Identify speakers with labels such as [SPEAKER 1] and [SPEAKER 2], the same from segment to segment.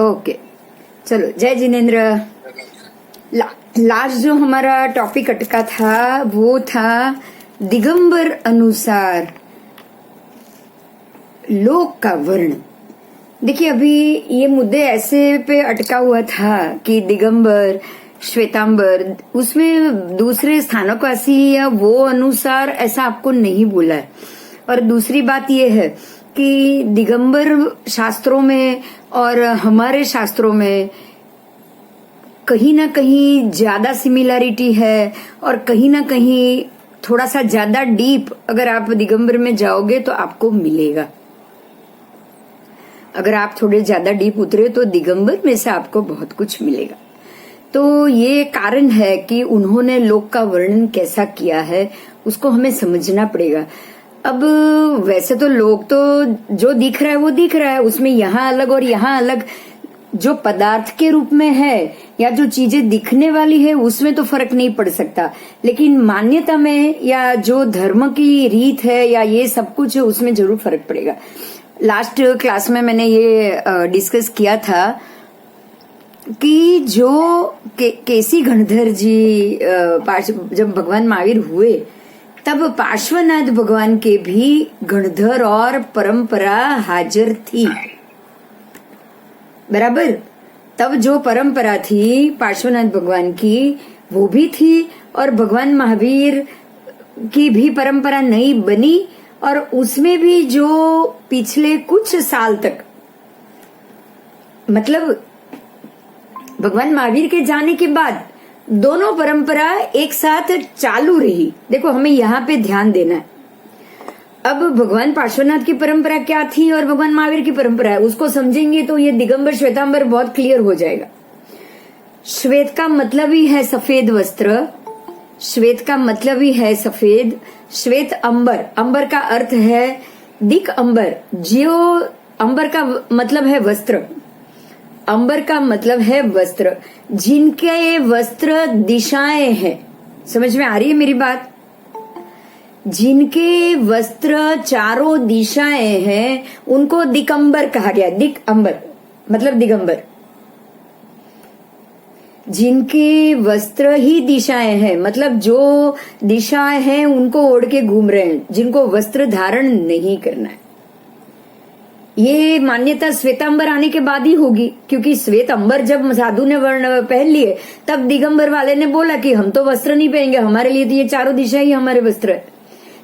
[SPEAKER 1] Okay, चलो जय Jinendra. Last जो हमारा टॉपिक अटका था वो था दिगंबर अनुसार लोक का वर्ण। देखिए अभी ये मुद्दे ऐसे पे अटका हुआ था कि दिगंबर श्वेतांबर, उसमें दूसरे स्थानकवासी या वो अनुसार ऐसा आपको नहीं बोला है। और दूसरी बात ये है कि दिगंबर शास्त्रों में और हमारे शास्त्रों में कहीं ना कहीं ज्यादा सिमिलैरिटी है और कहीं ना कहीं थोड़ा सा ज्यादा डीप अगर आप दिगंबर में जाओगे तो आपको मिलेगा। अगर आप थोड़े ज्यादा डीप उतरे तो दिगंबर में से आपको बहुत कुछ मिलेगा। तो ये कारण है कि उन्होंने लोक का वर्णन कैसा किया है उसको हमें समझना पड़ेगा। अब वैसे तो लोग तो जो दिख रहा है वो दिख रहा है, उसमें यहाँ अलग और यहाँ अलग जो पदार्थ के रूप में है या जो चीजें दिखने वाली है उसमें तो फर्क नहीं पड़ सकता, लेकिन मान्यता में या जो धर्म की रीत है या ये सब कुछ है उसमें जरूर फर्क पड़ेगा। लास्ट क्लास में मैंने ये डिस्कस किया था कि जो केसी गणधर जी जब भगवान महावीर हुए तब पार्श्वनाथ भगवान के भी गणधर और परंपरा हाजिर थी, बराबर। तब जो परंपरा थी पार्श्वनाथ भगवान की वो भी थी और भगवान महावीर की भी परंपरा नई बनी और उसमें भी जो पिछले कुछ साल तक मतलब भगवान महावीर के जाने के बाद दोनों परंपरा एक साथ चालू रही। देखो हमें यहाँ पे ध्यान देना है। अब भगवान पार्श्वनाथ की परंपरा क्या थी और भगवान महावीर की परंपरा है उसको समझेंगे तो ये दिगंबर श्वेतांबर बहुत क्लियर हो जाएगा। श्वेत का मतलब ही है सफेद वस्त्र, श्वेत का मतलब ही है सफेद। श्वेत अंबर, अंबर का अर्थ है दिक अंबर, जो अंबर का मतलब है वस्त्र, अंबर का मतलब है वस्त्र, जिनके वस्त्र दिशाएं हैं। समझ में आ रही है मेरी बात? जिनके वस्त्र चारों दिशाएं हैं उनको दिगंबर कहा गया। दिक अंबर मतलब दिगंबर, जिनके वस्त्र ही दिशाएं हैं मतलब जो दिशाएं हैं उनको ओढ़ के घूम रहे हैं, जिनको वस्त्र धारण नहीं करना है। ये मान्यता श्वेतांबर आने के बाद ही होगी, क्योंकि श्वेत अंबर जब साधु ने वर्ण पहन लिए तब दिगंबर वाले ने बोला कि हम तो वस्त्र नहीं पहनेंगे, हमारे लिए तो ये चारों दिशा ही हमारे वस्त्र है।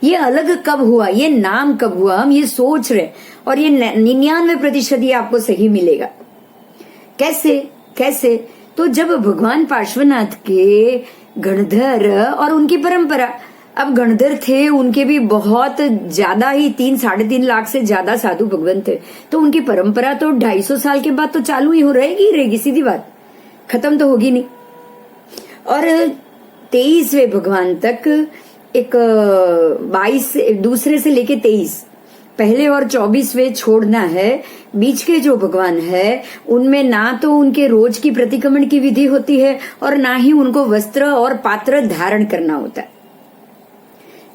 [SPEAKER 1] ये अलग कब हुआ, ये नाम कब हुआ, हम ये सोच रहे और ये 99% ये आपको सही मिलेगा। कैसे? तो जब भगवान पार्श्वनाथ के गणधर और उनकी परंपरा, अब गणधर थे उनके भी बहुत ज्यादा ही 3-3.5 लाख से ज्यादा साधु भगवान थे, तो उनकी परंपरा तो 250 साल के बाद तो चालू ही रहेगी, सीधी बात, खत्म तो होगी नहीं। और 23वें भगवान तक एक 22 दूसरे से लेके 23 पहले और 24वें छोड़ना है। बीच के जो भगवान है उनमें ना तो उनके रोज की प्रतिक्रमण की विधि होती है और ना ही उनको वस्त्र और पात्र धारण करना होता है।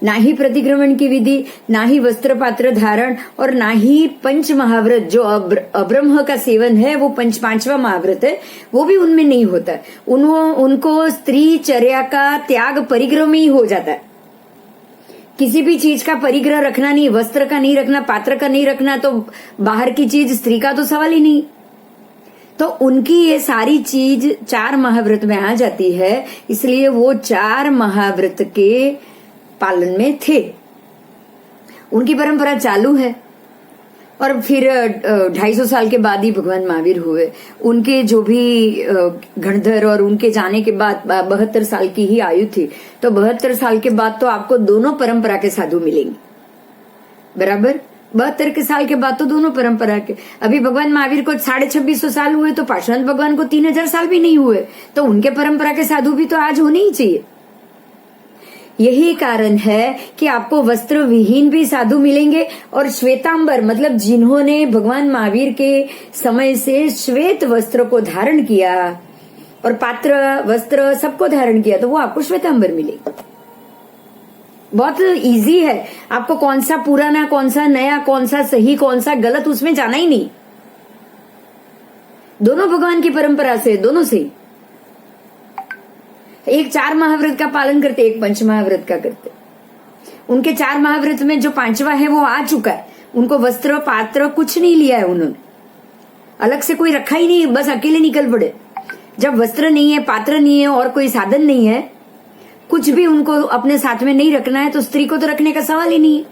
[SPEAKER 1] ना ही प्रतिक्रमण की विधि, ना ही वस्त्र पात्र धारण और ना ही पंच महाव्रत जो अब्रह्म का सेवन है वो 5वां महाव्रत है वो भी उनमें नहीं होता है। उनको स्त्री चर्या का त्याग परिग्रह में ही हो जाता है। किसी भी चीज का परिग्रह रखना नहीं, वस्त्र का नहीं रखना, पात्र का नहीं रखना, तो बाहर की चीज स्त्री का तो सवाल ही नहीं। तो उनकी ये सारी चीज 4 महाव्रत में आ जाती है, इसलिए वो 4 महाव्रत के पालन में थे, उनकी परंपरा चालू है। और फिर 250 साल के बाद ही भगवान महावीर हुए। उनके जो भी गणधर और उनके जाने के बाद 72 साल की ही आयु थी, तो 72 साल के बाद तो आपको दोनों परंपरा के साधु मिलेंगे, बराबर। 72 साल के बाद तो दोनों परंपरा के। अभी भगवान महावीर को 2650 साल हुए तो पार्श्वनाथ भगवान को 3000 साल भी नहीं हुए, तो उनके परंपरा के साधु भी तो आज होने ही चाहिए। यही कारण है कि आपको वस्त्र विहीन भी साधु मिलेंगे और श्वेतांबर मतलब जिन्होंने भगवान महावीर के समय से श्वेत वस्त्र को धारण किया और पात्र वस्त्र सबको धारण किया, तो वो आपको श्वेतांबर मिलेगा। बहुत इजी है, आपको कौन सा पुराना, कौन सा नया, कौन सा सही, कौन सा गलत, उसमें जाना ही नहीं। दोनों भगवान की परंपरा से, दोनों से। एक 4 महाव्रत का पालन करते, एक पंच महाव्रत का करते। उनके 4 महाव्रत में जो 5वां है वो आ चुका है। उनको वस्त्र पात्र कुछ नहीं लिया है उन्होंने, अलग से कोई रखा ही नहीं, बस अकेले निकल पड़े। जब वस्त्र नहीं है, पात्र नहीं है और कोई साधन नहीं है, कुछ भी उनको अपने साथ में नहीं रखना है, तो स्त्री को तो रखने का सवाल ही नहीं है।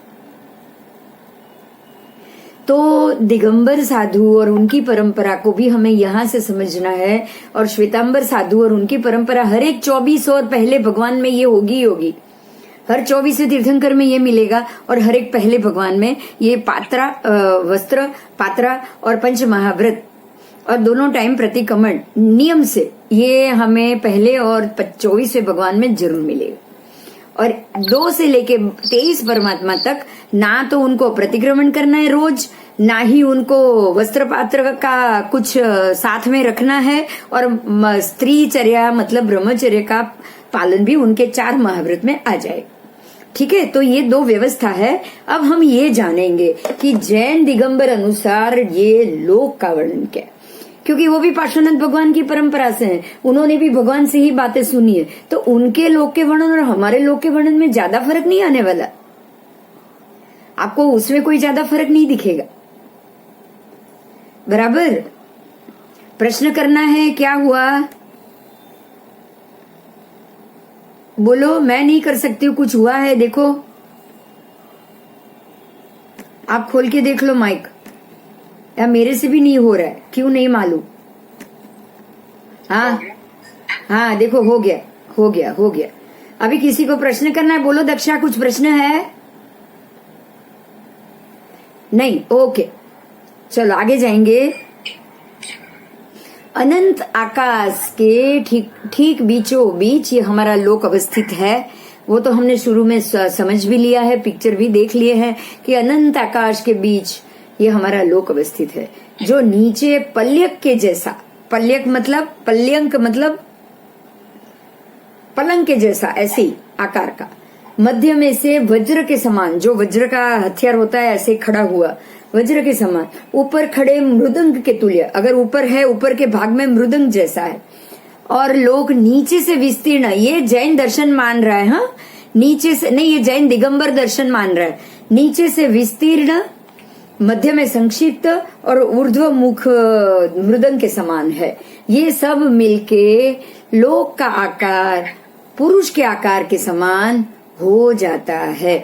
[SPEAKER 1] तो दिगंबर साधु और उनकी परंपरा को भी हमें यहां से समझना है। और श्वेतांबर साधु और उनकी परंपरा हर एक 24 और पहले भगवान में ये होगी ही होगी। हर 24वें तीर्थंकर में ये मिलेगा और हर एक पहले भगवान में ये वस्त्र पात्रा और पंच महाव्रत और दोनों टाइम प्रतिक्रमण नियम से ये हमें पहले और 24वें भगवान में जरूर मिलेगा। और 2 से लेके 23 परमात्मा तक ना तो उनको प्रतिक्रमण करना है रोज, ना ही उनको वस्त्र पात्र का कुछ साथ में रखना है, और स्त्री चर्या मतलब ब्रह्मचर्य का पालन भी उनके 4 महाव्रत में आ जाए। ठीक है, तो ये 2 व्यवस्था है। अब हम ये जानेंगे कि जैन दिगंबर अनुसार ये लोक का वर्णन क्या है, क्योंकि वो भी पार्श्वनाथ भगवान की परंपरा से हैं, उन्होंने भी भगवान से ही बातें सुनी है। तो उनके लोक के वर्णन और हमारे लोक के वर्णन में ज्यादा फर्क नहीं आने वाला, आपको उसमें कोई ज्यादा फर्क नहीं दिखेगा। बराबर, प्रश्न करना है, क्या हुआ बोलो। मैं नहीं कर सकती हूँ, कुछ हुआ है देखो, आप खोल के देख लो माइक, या मेरे से भी नहीं हो रहा है, क्यों नहीं मालूम। हाँ देखो, हो गया हो गया हो गया। अभी किसी को प्रश्न करना है, बोलो दक्षा, कुछ प्रश्न है? नहीं, ओके, चलो आगे जाएंगे। अनंत आकाश के ठीक बीचों बीच ये हमारा लोक अवस्थित है। वो तो हमने शुरू में समझ भी लिया है, पिक्चर भी देख लिए हैं कि अनंत आकाश के बीच ये हमारा लोक अवस्थित है, जो नीचे पल्यक के जैसा, पल्यक मतलब पल्यंक मतलब पलंग के जैसा, ऐसे आकार का, मध्य में से वज्र के समान, जो वज्र का हथियार होता है ऐसे खड़ा हुआ वज्र के समान, ऊपर खड़े मृदंग के तुल्य, अगर ऊपर है ऊपर के भाग में मृदंग जैसा है, और लोग नीचे से विस्तीर्ण, ये जैन दर्शन मान रहा है। हाँ, नीचे से नहीं, ये जैन दिगंबर दर्शन मान रहा है। नीचे से विस्तीर्ण, मध्य में संक्षिप्त और ऊर्ध्व मुख मृदंग के समान है। ये सब मिलके लोक का आकार पुरुष के आकार के समान हो जाता है।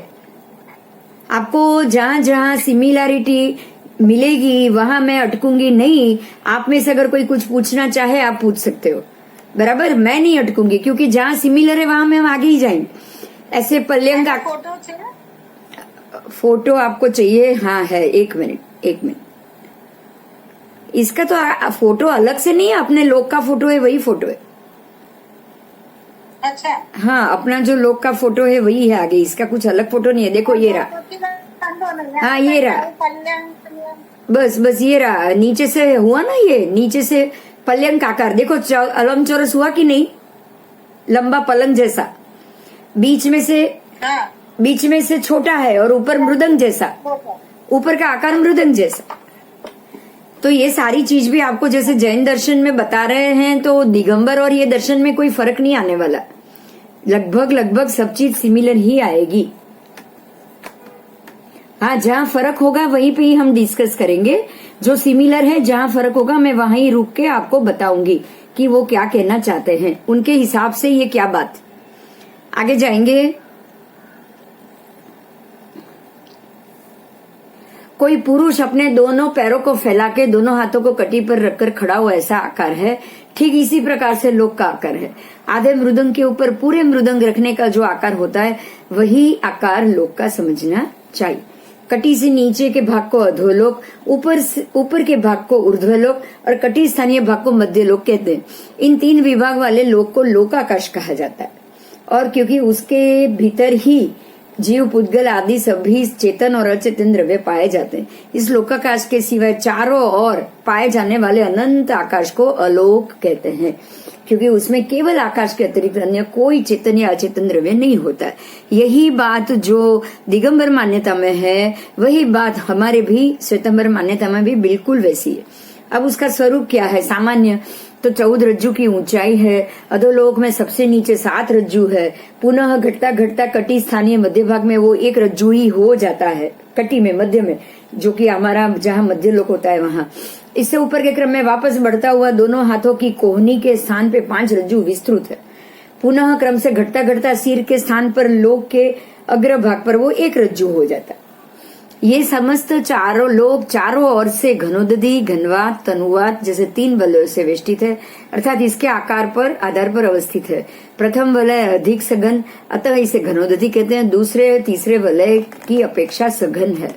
[SPEAKER 1] आपको जहां जहां सिमिलैरिटी मिलेगी वहां मैं अटकूंगी नहीं। आप में से अगर कोई कुछ पूछना चाहे आप पूछ सकते हो, बराबर, मैं नहीं अटकूंगी, क्योंकि जहां सिमिलर है वहां में हम आगे ही जाएंगे। ऐसे पल्यंग फोटो आपको चाहिए? हाँ है, एक मिनट। इसका तो फोटो अलग से नहीं है, अपने लोग का फोटो है वही फोटो है।
[SPEAKER 2] अच्छा,
[SPEAKER 1] हाँ, अपना जो लोग का फोटो है वही है आगे, इसका कुछ अलग फोटो नहीं है। देखो ये रहा, हाँ ये रहा, बस ये रहा। नीचे से हुआ ना, ये नीचे से पलंग आकार देखो, अलम चौरस हुआ कि नहीं, लंबा पलंग जैसा, बीच में से छोटा है और ऊपर मृदंग जैसा, ऊपर का आकार मृदंग जैसा। तो ये सारी चीज भी आपको जैसे जैन दर्शन में बता रहे हैं, तो दिगंबर और ये दर्शन में कोई फर्क नहीं आने वाला, लगभग सब चीज सिमिलर ही आएगी। हाँ, जहाँ फर्क होगा वहीं पे ही हम डिस्कस करेंगे। जो सिमिलर है, जहाँ फर्क होगा मैं वहां ही रुक के आपको बताऊंगी कि वो क्या कहना चाहते हैं, उनके हिसाब से ये क्या बात। आगे जाएंगे। कोई पुरुष अपने दोनों पैरों को फैला के दोनों हाथों को कटी पर रखकर खड़ा हुआ ऐसा आकार है। ठीक इसी प्रकार से लोक का आकार है। आधे मृदंग के ऊपर पूरे मृदंग रखने का जो आकार होता है वही आकार लोक का समझना चाहिए। कटी से नीचे के भाग को अधोलोक, ऊपर के भाग को ऊर्ध्वलोक और कटी स्थानीय भाग को मध्यलोक कहते हैं। इन 3 विभाग वाले लोक को लोकाकाश कहा जाता है। और क्योंकि उसके भीतर ही जीव, पुद्गल आदि सभी चेतन और अचेतन द्रव्य पाए जाते हैं, इस लोकाकाश के सिवाय चारों ओर पाए जाने वाले अनंत आकाश को अलोक कहते हैं, क्योंकि उसमें केवल आकाश के अतिरिक्त अन्य कोई चेतन या अचेतन द्रव्य नहीं होता है। यही बात जो दिगंबर मान्यता में है, वही बात हमारे भी श्वेतांबर मान्यता में भी बिल्कुल वैसी है। अब उसका स्वरूप क्या है? सामान्य तो 14 रज्जू की ऊंचाई है, अधोलोक में सबसे नीचे 7 रज्जू है, पुनः घटता घटता कटी स्थानीय मध्य भाग में वो 1 रज्जू ही हो जाता है, कटी में मध्य में, जो कि हमारा जहाँ मध्य लोक होता है वहां। इससे ऊपर के क्रम में वापस बढ़ता हुआ दोनों हाथों की कोहनी के स्थान पे 5 रज्जू विस्तृत है। पुनः क्रम से घटता घटता सिर के स्थान पर लोक के अग्र भाग पर वो 1 रज्जू हो जाता है। ये समस्त चारों लोक चारों ओर से घनोदधि, घनवात, तनुवात जैसे 3 वलयों से वेष्टित है, अर्थात इसके आकार पर आधार पर अवस्थित है। प्रथम वलय अधिक सघन, अतः इसे घनोदधि कहते हैं। दूसरे तीसरे वलय की अपेक्षा सघन है,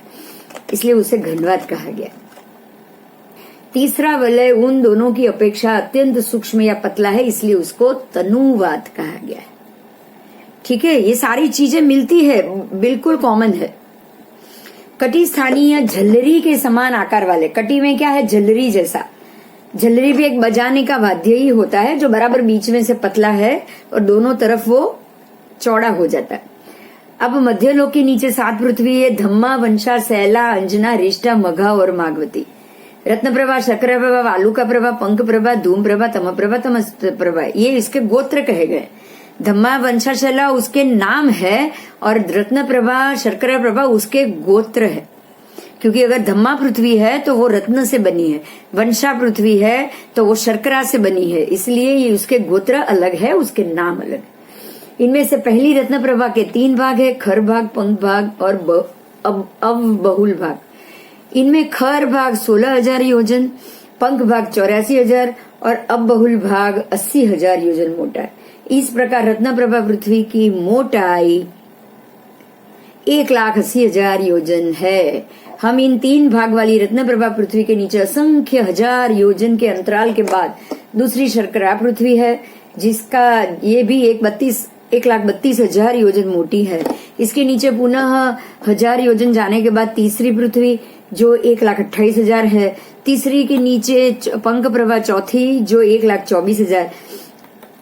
[SPEAKER 1] इसलिए उसे घनवात कहा गया। तीसरा वलय उन दोनों की अपेक्षा अत्यंत सूक्ष्म या पतला है, इसलिए उसको तनुवात कहा गया है। ठीक है, ये सारी चीजें मिलती है, बिल्कुल कॉमन है। कटी स्थानीय झल्लरी के समान आकार वाले, कटी में क्या है? झल्लरी जैसा। झल्लरी भी एक बजाने का वाद्य ही होता है जो बराबर बीच में से पतला है और दोनों तरफ वो चौड़ा हो जाता है। अब मध्यलोक के नीचे 7 पृथ्वी है, धम्मा, वंशा, सैला, अंजना, रिष्टा, मघा और मागवती। रत्न प्रभा, शर्करा प्रभा, वालुका प्रभा, पंख प्रभा, धूम प्रभा, तम प्रभा, तमस प्रभा, ये इसके गोत्र कहे गए। धम्मा, वंशा, शैला उसके नाम है और रत्न प्रभा, शर्करा प्रभा उसके गोत्र है। क्योंकि अगर धम्मा पृथ्वी है तो वो रत्न से बनी है, वंशा पृथ्वी है तो वो शर्करा से बनी है, इसलिए ये उसके गोत्र अलग है, उसके नाम अलग है। इनमें से पहली रत्न प्रभा के 3 भाग है, खर भाग, पंख भाग और अवबहुल भाग। इनमें खर भाग 16,000 योजन, पंख भाग 84,000 और अवबहुल भाग 80,000 योजन मोटा है। इस प्रकार रत्न प्रभा पृथ्वी की मोटाई 1,80,000 योजन है। हम इन 3 भाग वाली रत्न प्रभा पृथ्वी के नीचे असंख्य हजार योजन के अंतराल के बाद दूसरी शर्करा पृथ्वी है, जिसका ये भी 1,32,000 योजन मोटी है। इसके नीचे पुनः 1000 योजन जाने के बाद तीसरी पृथ्वी जो 1,28,000 है, तीसरी के नीचे पंख प्रभा चौथी जो 1,24,000।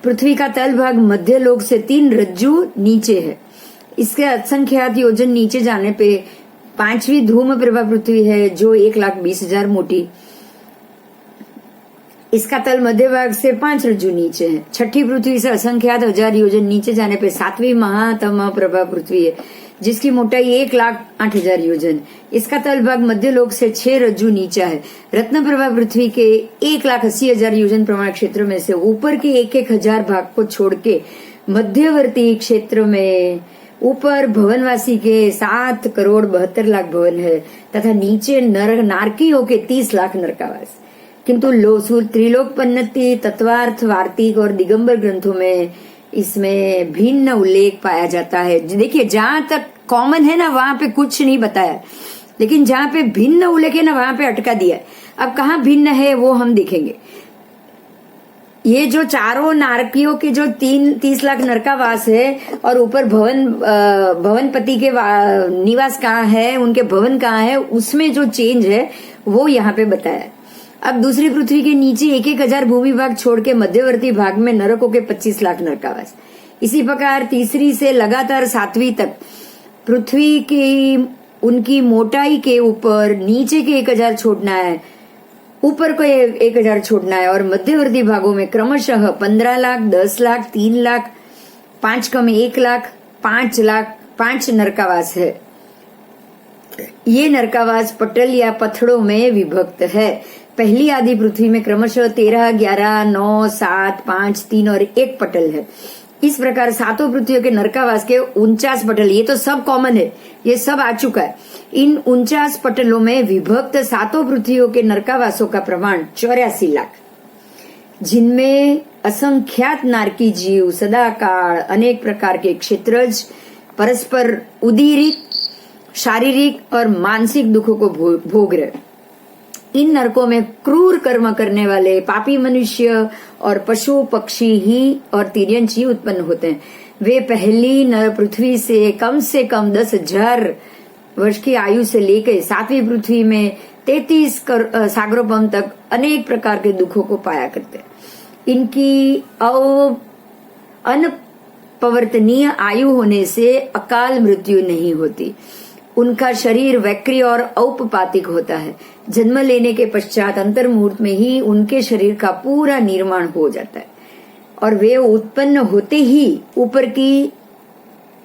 [SPEAKER 1] पृथ्वी का तल भाग मध्य लोक से 3 रज्जू नीचे है। इसके असंख्यात योजन नीचे जाने पे 5वीं धूम प्रभा पृथ्वी है जो 1,20,000 मोटी। इसका तल मध्य भाग से 5 रज्जू नीचे है। छठी पृथ्वी से असंख्यात 1000 योजन नीचे जाने पे 7वीं महातम प्रभा पृथ्वी है जिसकी मोटाई 1,08,000 योजन। इसका तल भाग मध्य लोक से 6 रज्जू नीचा है। रत्न प्रभा पृथ्वी के 1,80,000 योजन प्रमाण क्षेत्र में से ऊपर के 1,000 भाग को छोड़ के मध्यवर्ती क्षेत्र में ऊपर भवनवासी के 7,72,00,000 भवन है तथा नीचे नारकियों के 30 लाख नरकावास। किंतु लोसूर त्रिलोकपन्नति, तत्वार्थ, वार्तिक और दिगंबर ग्रंथों में इसमें भिन्न उल्लेख पाया जाता है। देखिए, जहां तक कॉमन है ना वहां पे कुछ नहीं बताया, लेकिन जहां पे भिन्न उल्लेख है ना वहां पे अटका दिया है। अब कहाँ भिन्न है वो हम देखेंगे। ये जो चारों नारकियों के जो 30 लाख नरकावास है और ऊपर भवनपति के निवास कहाँ है, उनके भवन कहाँ है, उसमें जो चेंज है वो यहाँ पे बताया। अब दूसरी पृथ्वी के नीचे 1,000 भूमि भाग छोड़ के मध्यवर्ती भाग में नरकों के 25 लाख नरकावास। इसी प्रकार तीसरी से लगातार 7वीं तक पृथ्वी की उनकी मोटाई के ऊपर नीचे के 1,000 छोड़ना है, ऊपर को 1,000 छोड़ना है और मध्यवर्ती भागों में क्रमशः 15 लाख, 10 लाख, 3 लाख, 5 कम 1 लाख, 5 लाख, 5 नरकावास है। ये नरकावास पटल या पत्थरों में विभक्त है। पहली आदि पृथ्वी में क्रमशः 13, 11, 9, 7, 5, 3 और 1 पटल है। इस प्रकार 7 पृथ्वियों के नरकावास के 49 पटल, ये तो सब कॉमन है, ये सब आ चुका है। इन 49 पटलों में विभक्त 7 पृथ्वियों के नरकावासों का प्रमाण 84 लाख, जिनमें असंख्यात नारकी जीव सदाकाल अनेक प्रकार के क्षेत्रज परस्पर उदीरित शारीरिक और मानसिक दुखों को भोग रहे। इन नरकों में क्रूर कर्म करने वाले पापी मनुष्य और पशु पक्षी ही और तिर्यंच ही उत्पन्न होते हैं। वे पहली नर पृथ्वी से कम 10,000 वर्ष की आयु से लेकर 7वीं पृथ्वी में 33 सागरोपम तक अनेक प्रकार के दुखों को पाया करते हैं। इनकी अनपवर्तनीय आयु होने से अकाल मृत्यु नहीं होती। उनका शरीर वैक्री और औपपातिक होता है। जन्म लेने के पश्चात अंतर मुहूर्त में ही उनके शरीर का पूरा निर्माण हो जाता है और वे उत्पन्न होते ही ऊपर की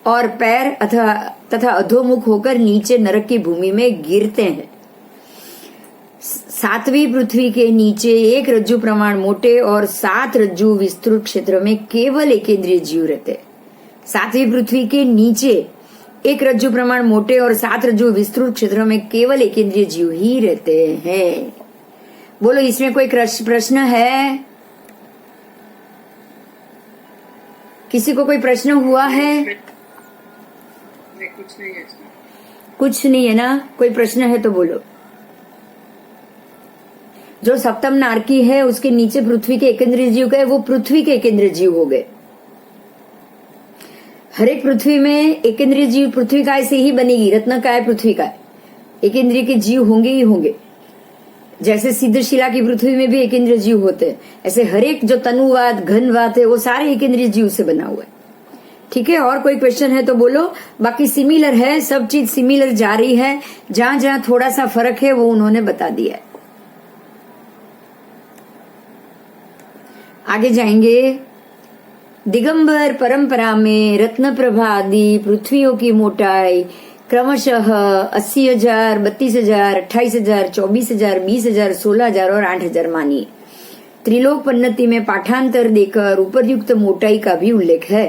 [SPEAKER 1] और पैर तथा अधोमुख होकर नीचे नरक की भूमि में गिरते हैं। सातवीं पृथ्वी के नीचे एक रज्जु प्रमाण मोटे और 7 रज्जु विस्तृत क्षेत्र में केवल एकेंद्रिय जीव रहते हैं। सातवीं पृथ्वी के नीचे एक रज्जु प्रमाण मोटे और 7 रज्जु विस्तृत क्षेत्र में केवल एकेंद्रिय जीव ही रहते हैं। बोलो, इसमें कोई प्रश्न है? किसी को कोई प्रश्न हुआ है?
[SPEAKER 2] कुछ नहीं है।
[SPEAKER 1] कुछ नहीं है ना? कोई प्रश्न है तो बोलो। जो सप्तम नारकी है उसके नीचे पृथ्वी के एकेंद्रीय जीव गए, वो पृथ्वी के एकेंद्रीय जीव हो गए। हर एक पृथ्वी में एकेंद्रीय जीव पृथ्वी काय से ही बनेगी, रत्न काय पृथ्वी काय, एकेंद्रीय के जीव होंगे ही होंगे। जैसे सिद्ध शिला की पृथ्वी में भी एकेंद्रीय जीव होते हैं, ऐसे हर एक जो तनुवाद घनवाद है वो सारे एकेंद्रीय जीव से बना हुआ है। ठीक है, और कोई क्वेश्चन है तो बोलो। बाकी सिमिलर है, सब चीज सिमिलर जा रही है। जहां जहां थोड़ा सा फर्क है वो उन्होंने बता दिया है। आगे जाएंगे। दिगंबर परंपरा में रत्न प्रभा आदि पृथ्वियों की मोटाई क्रमशः 80,000, 32,000, 28,000, 24,000, 20,000, 16,000 और 8,000 मानिए। त्रिलोक पन्नति में पाठांतर देकर उपर्युक्त मोटाई का भी उल्लेख है।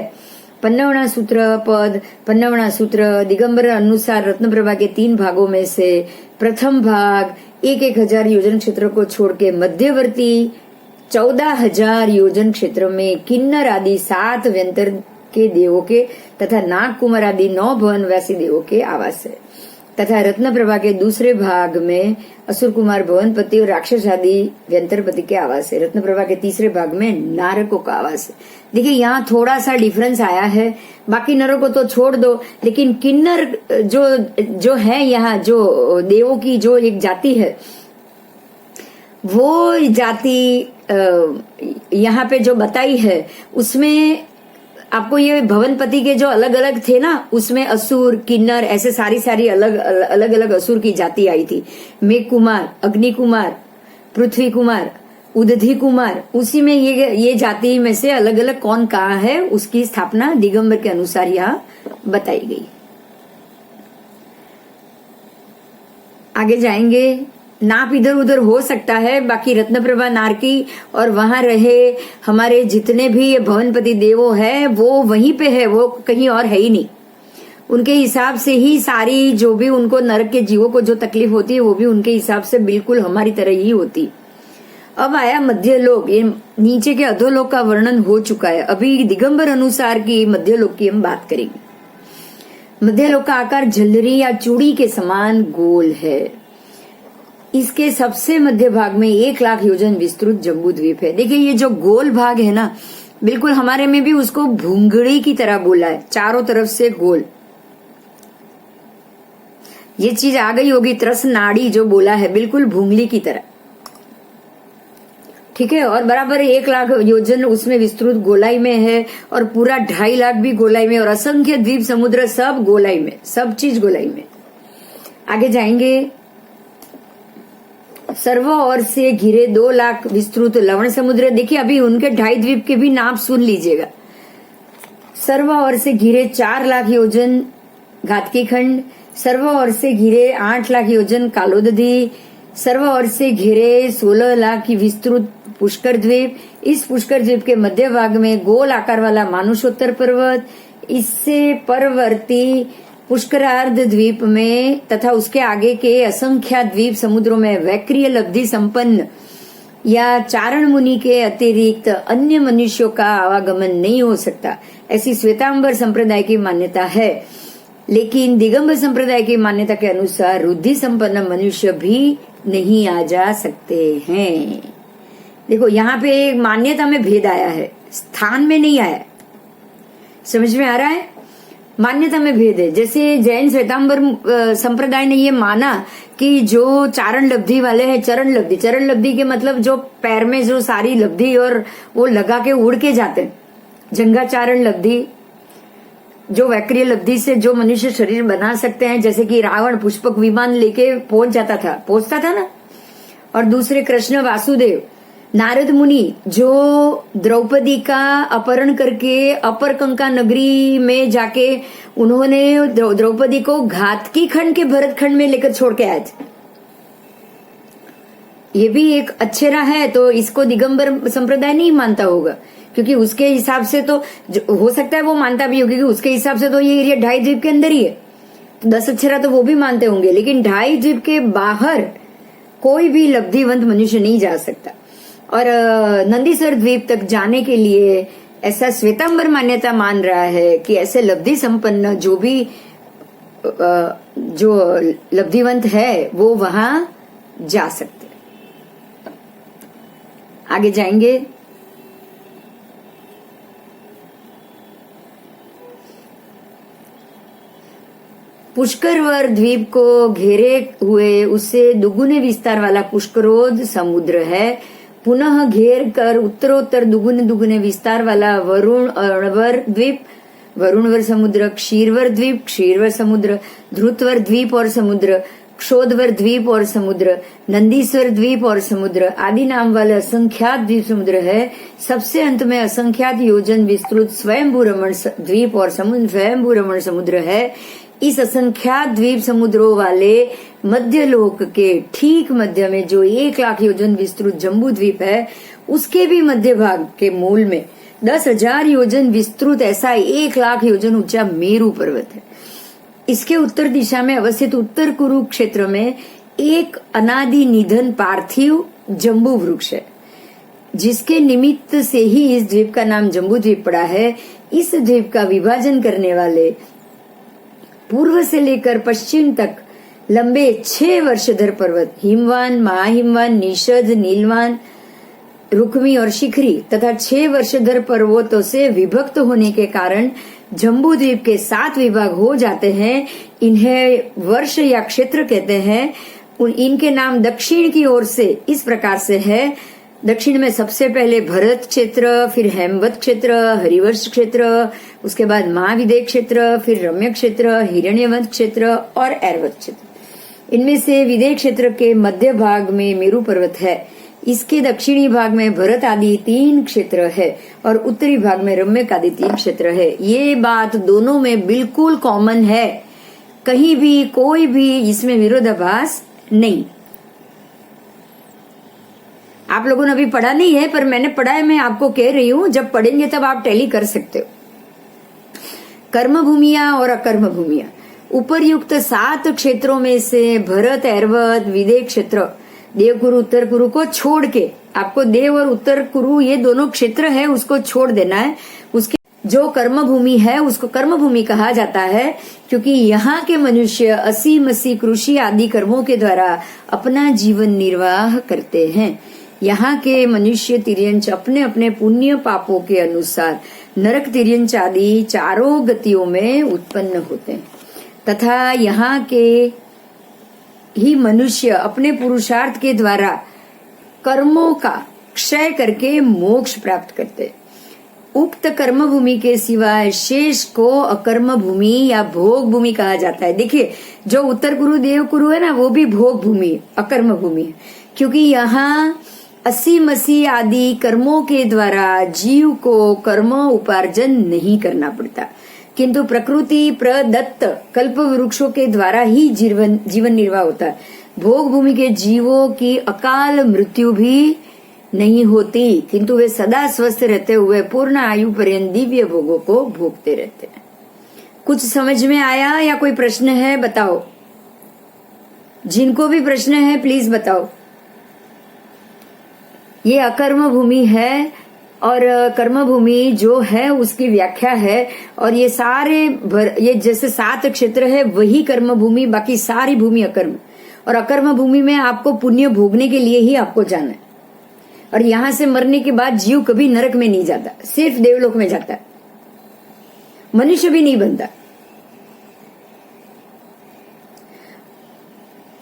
[SPEAKER 1] 55वां सूत्र पद 55वां सूत्र दिगंबर अनुसार रत्न प्रभा के 3 भागों में से प्रथम भाग 1,000 योजन क्षेत्र को छोड़ के मध्यवर्ती 14,000 योजन क्षेत्र में किन्नर आदि 7 व्यंतर के देवों के तथा नाग कुमार आदि 9 भवन व्यासी देवों के आवास है तथा रत्न प्रभा के दूसरे भाग में असुर कुमार भवनपति और राक्षस आदि व्यंतरपति के आवास है। रत्न प्रभा के तीसरे भाग में नारकों का आवास है। देखिए, यहाँ थोड़ा सा डिफरेंस आया है। बाकी नरों को तो छोड़ दो, लेकिन किन्नर जो है, यहाँ जो देवों की जो एक जाति है, वो जाति यहाँ पे जो बताई है उसमें आपको ये भवनपति के जो अलग अलग थे ना, उसमें असुर किन्नर ऐसे सारी अलग असुर की जाति आई थी। मेघ कुमार, अग्नि कुमार, पृथ्वी कुमार, उदधि कुमार, उसी में ये जाति में से अलग अलग कौन कहाँ है उसकी स्थापना दिगंबर के अनुसार यहाँ बताई गई। आगे जाएंगे। नाप इधर उधर हो सकता है, बाकी रत्नप्रभा नारकी और वहां रहे हमारे जितने भी ये भवनपति देवो है वो वहीं पे है, वो कहीं और है ही नहीं। उनके हिसाब से ही सारी जो भी उनको नरक के जीवों को जो तकलीफ होती है वो भी उनके हिसाब से बिल्कुल हमारी तरह ही होती। अब आया मध्यलोक। ये नीचे के अधोलोक का वर्णन हो चुका है। अभी दिगंबर अनुसार की मध्यलोक की हम बात करेंगे। मध्यलोक का आकार झल्लरी या चूड़ी के समान गोल है। इसके सबसे मध्य भाग में 1,00,000 योजन विस्तृत जम्बू द्वीप है। देखिए, ये जो गोल भाग है ना, बिल्कुल हमारे में भी उसको भूंगड़ी की तरह बोला है, चारों तरफ से गोल। ये चीज आ गई होगी, त्रस नाड़ी जो बोला है, बिल्कुल भूंगली की तरह। ठीक है, और बराबर 1,00,000 योजन उसमें विस्तृत गोलाई में है और पूरा 2,50,000 भी गोलाई में और असंख्य द्वीप समुद्र सब गोलाई में, सब चीज गोलाई में। आगे जाएंगे। सर्व ओर से घिरे 2,00,000 विस्तृत लवण समुद्र। देखिए, अभी उनके 2.5 द्वीप के भी नाम सुन लीजिएगा। सर्व ओर से घिरे 4,00,000 योजन घातकी खंड, सर्व ओर से घिरे 8,00,000 योजन कालोदधी, सर्व ओर से घिरे 16,00,000 की विस्तृत पुष्कर द्वीप। इस पुष्कर द्वीप के मध्य भाग में गोल आकार वाला मानुषोत्तर पर्वत, इससे परवर्ती पुष्करार्ध द्वीप में तथा उसके आगे के असंख्या द्वीप समुद्रों में वैक्रिय लब्धि संपन्न या चारण मुनि के अतिरिक्त अन्य मनुष्यों का आवागमन नहीं हो सकता, ऐसी श्वेतांबर संप्रदाय की मान्यता है। लेकिन दिगंबर संप्रदाय की मान्यता के अनुसार रुद्धि संपन्न मनुष्य भी नहीं आ जा सकते हैं। देखो, यहाँ पे मान्यता में भेद आया है, स्थान में नहीं आया। समझ में आ रहा है? मान्यता में भेद है। जैसे जैन श्वेतांबर संप्रदाय ने ये माना कि जो चारण लब्धि वाले हैं, चरण लब्धि के मतलब जो पैर में जो सारी लब्धि और वो लगा के उड़ के जाते हैं, जंगा चारण लब्धि, जो वैक्रिय लब्धि से जो मनुष्य शरीर बना सकते हैं, जैसे कि रावण पुष्पक विमान लेके पहुंचता था ना। और दूसरे कृष्ण वासुदेव, नारद मुनि जो द्रौपदी का अपहरण करके अपरकंका नगरी में जाके उन्होंने द्रौपदी को घातकी खंड के भरत खंड में लेकर छोड़ के आए थे। ये भी एक अक्षरा है, तो इसको दिगंबर संप्रदाय नहीं मानता होगा, क्योंकि उसके हिसाब से तो हो सकता है वो मानता भी हो, क्योंकि उसके हिसाब से तो ये एरिया 2.5 द्वीप के अंदर ही है, तो 10 अक्षरा तो वो भी मानते होंगे। लेकिन 2.5 द्वीप के बाहर कोई भी लब्धिवंत मनुष्य नहीं जा सकता। और नंदीसर द्वीप तक जाने के लिए ऐसा श्वेतांबर मान्यता मान रहा है कि ऐसे लब्धि संपन्न जो लब्धिवंत है वो वहां जा सकते। आगे जाएंगे। पुष्करवर द्वीप को घेरे हुए उससे दुगुने विस्तार वाला पुष्करोद समुद्र है। पुनः घेर कर उत्तरोत्तर दुगुने विस्तार वाला वरुणवर द्वीप, वरुणवर समुद्र, क्षीरवर द्वीप, क्षीरवर समुद्र, ध्रुतवर द्वीप और समुद्र, क्षोधवर द्वीप और समुद्र, नंदीश्वर द्वीप और समुद्र आदि नाम वाले असंख्यात द्वीप समुद्र है। सबसे अंत में असंख्यात योजन विस्तृत स्वयंभू रमण द्वीप और स्वयंभू रमण समुद्र है। इस असंख्यात द्वीप समुद्रों वाले मध्य लोक के ठीक मध्य में जो 1 लाख योजन विस्तृत जम्बू द्वीप है, उसके भी मध्य भाग के मूल में 10,000 योजन विस्तृत ऐसा 1 लाख योजन ऊंचा मेरू पर्वत है। इसके उत्तर दिशा में अवस्थित उत्तर कुरु क्षेत्र में एक अनादि निधन पार्थिव जम्बू वृक्ष है, जिसके निमित्त से ही इस द्वीप का नाम जम्बू द्वीप पड़ा है। इस द्वीप का विभाजन करने वाले पूर्व से लेकर पश्चिम तक लंबे 6 वर्षधर पर्वत हिमवान, महाहिमवान, निषद, नीलवान, रुक्मी और शिखरी तथा 6 वर्षधर पर्वतों से विभक्त होने के कारण जम्बू द्वीप के 7 विभाग हो जाते हैं। इन्हें वर्ष या क्षेत्र कहते हैं। इनके नाम दक्षिण की ओर से इस प्रकार से है। दक्षिण में सबसे पहले भरत क्षेत्र, फिर हेमवत क्षेत्र, हरिवर्ष क्षेत्र, उसके बाद महाविदेह क्षेत्र, फिर रम्य क्षेत्र, हिरण्यवंत क्षेत्र और ऐरवत क्षेत्र। इनमें से विदेह क्षेत्र के मध्य भाग में मेरू पर्वत है। इसके दक्षिणी भाग में भरत आदि 3 क्षेत्र है और उत्तरी भाग में रम्यक आदि 3 क्षेत्र है। ये बात दोनों में बिल्कुल कॉमन है, कहीं भी कोई भी इसमें विरोधाभास नहीं। आप लोगों ने अभी पढ़ा नहीं है, पर मैंने पढ़ा है, मैं आपको कह रही हूं, जब पढ़ेंगे तब आप टैली कर सकते हो। कर्म भूमिया और अकर्म भूमिया, उपरयुक्त 7 क्षेत्रों में से भरत, ऐरवत, विदेह क्षेत्र, देव कुरु, उत्तर कुरु को छोड़ के, आपको देव और उत्तर कुरु ये दोनों क्षेत्र है उसको छोड़ देना है। उसके जो कर्म भूमि है उसको कर्म भूमि कहा जाता है, क्योंकि यहाँ के मनुष्य 80 कृषि आदि कर्मों के द्वारा अपना जीवन निर्वाह करते हैं। यहाँ के मनुष्य तिर्यंच अपने अपने पुण्य पापों के अनुसार नरक, तिर्यंच आदि चारों गतियों में उत्पन्न होते हैं तथा यहाँ के ही मनुष्य अपने पुरुषार्थ के द्वारा कर्मों का क्षय करके मोक्ष प्राप्त करते। उक्त कर्म भूमि के सिवाय शेष को अकर्म भूमि या भोग भूमि कहा जाता है। देखिए, जो उत्तर कुरु, देव कुरु है ना, वो भी भोग भूमि, अकर्म भूमि है, क्योंकि यहाँ 80 आदि कर्मों के द्वारा जीव को कर्म उपार्जन नहीं करना पड़ता, किंतु प्रकृति प्रदत्त कल्प वृक्षों के द्वारा ही जीवन निर्वाह होता है। भोग भूमि के जीवों की अकाल मृत्यु भी नहीं होती, किंतु वे सदा स्वस्थ रहते हुए पूर्ण आयु पर्यंत दिव्य भोगों को भोगते रहते हैं। कुछ समझ में आया या कोई प्रश्न है? बताओ। जिनको भी प्रश्न है प्लीज बताओ। ये अकर्म भूमि है और कर्म भूमि जो है उसकी व्याख्या है। और ये सारे ये जैसे 7 क्षेत्र है वही कर्म भूमि, बाकी सारी भूमि अकर्म। और अकर्म भूमि में आपको पुण्य भोगने के लिए ही आपको जाना है। और यहां से मरने के बाद जीव कभी नरक में नहीं जाता, सिर्फ देवलोक में जाता है, मनुष्य भी नहीं बनता।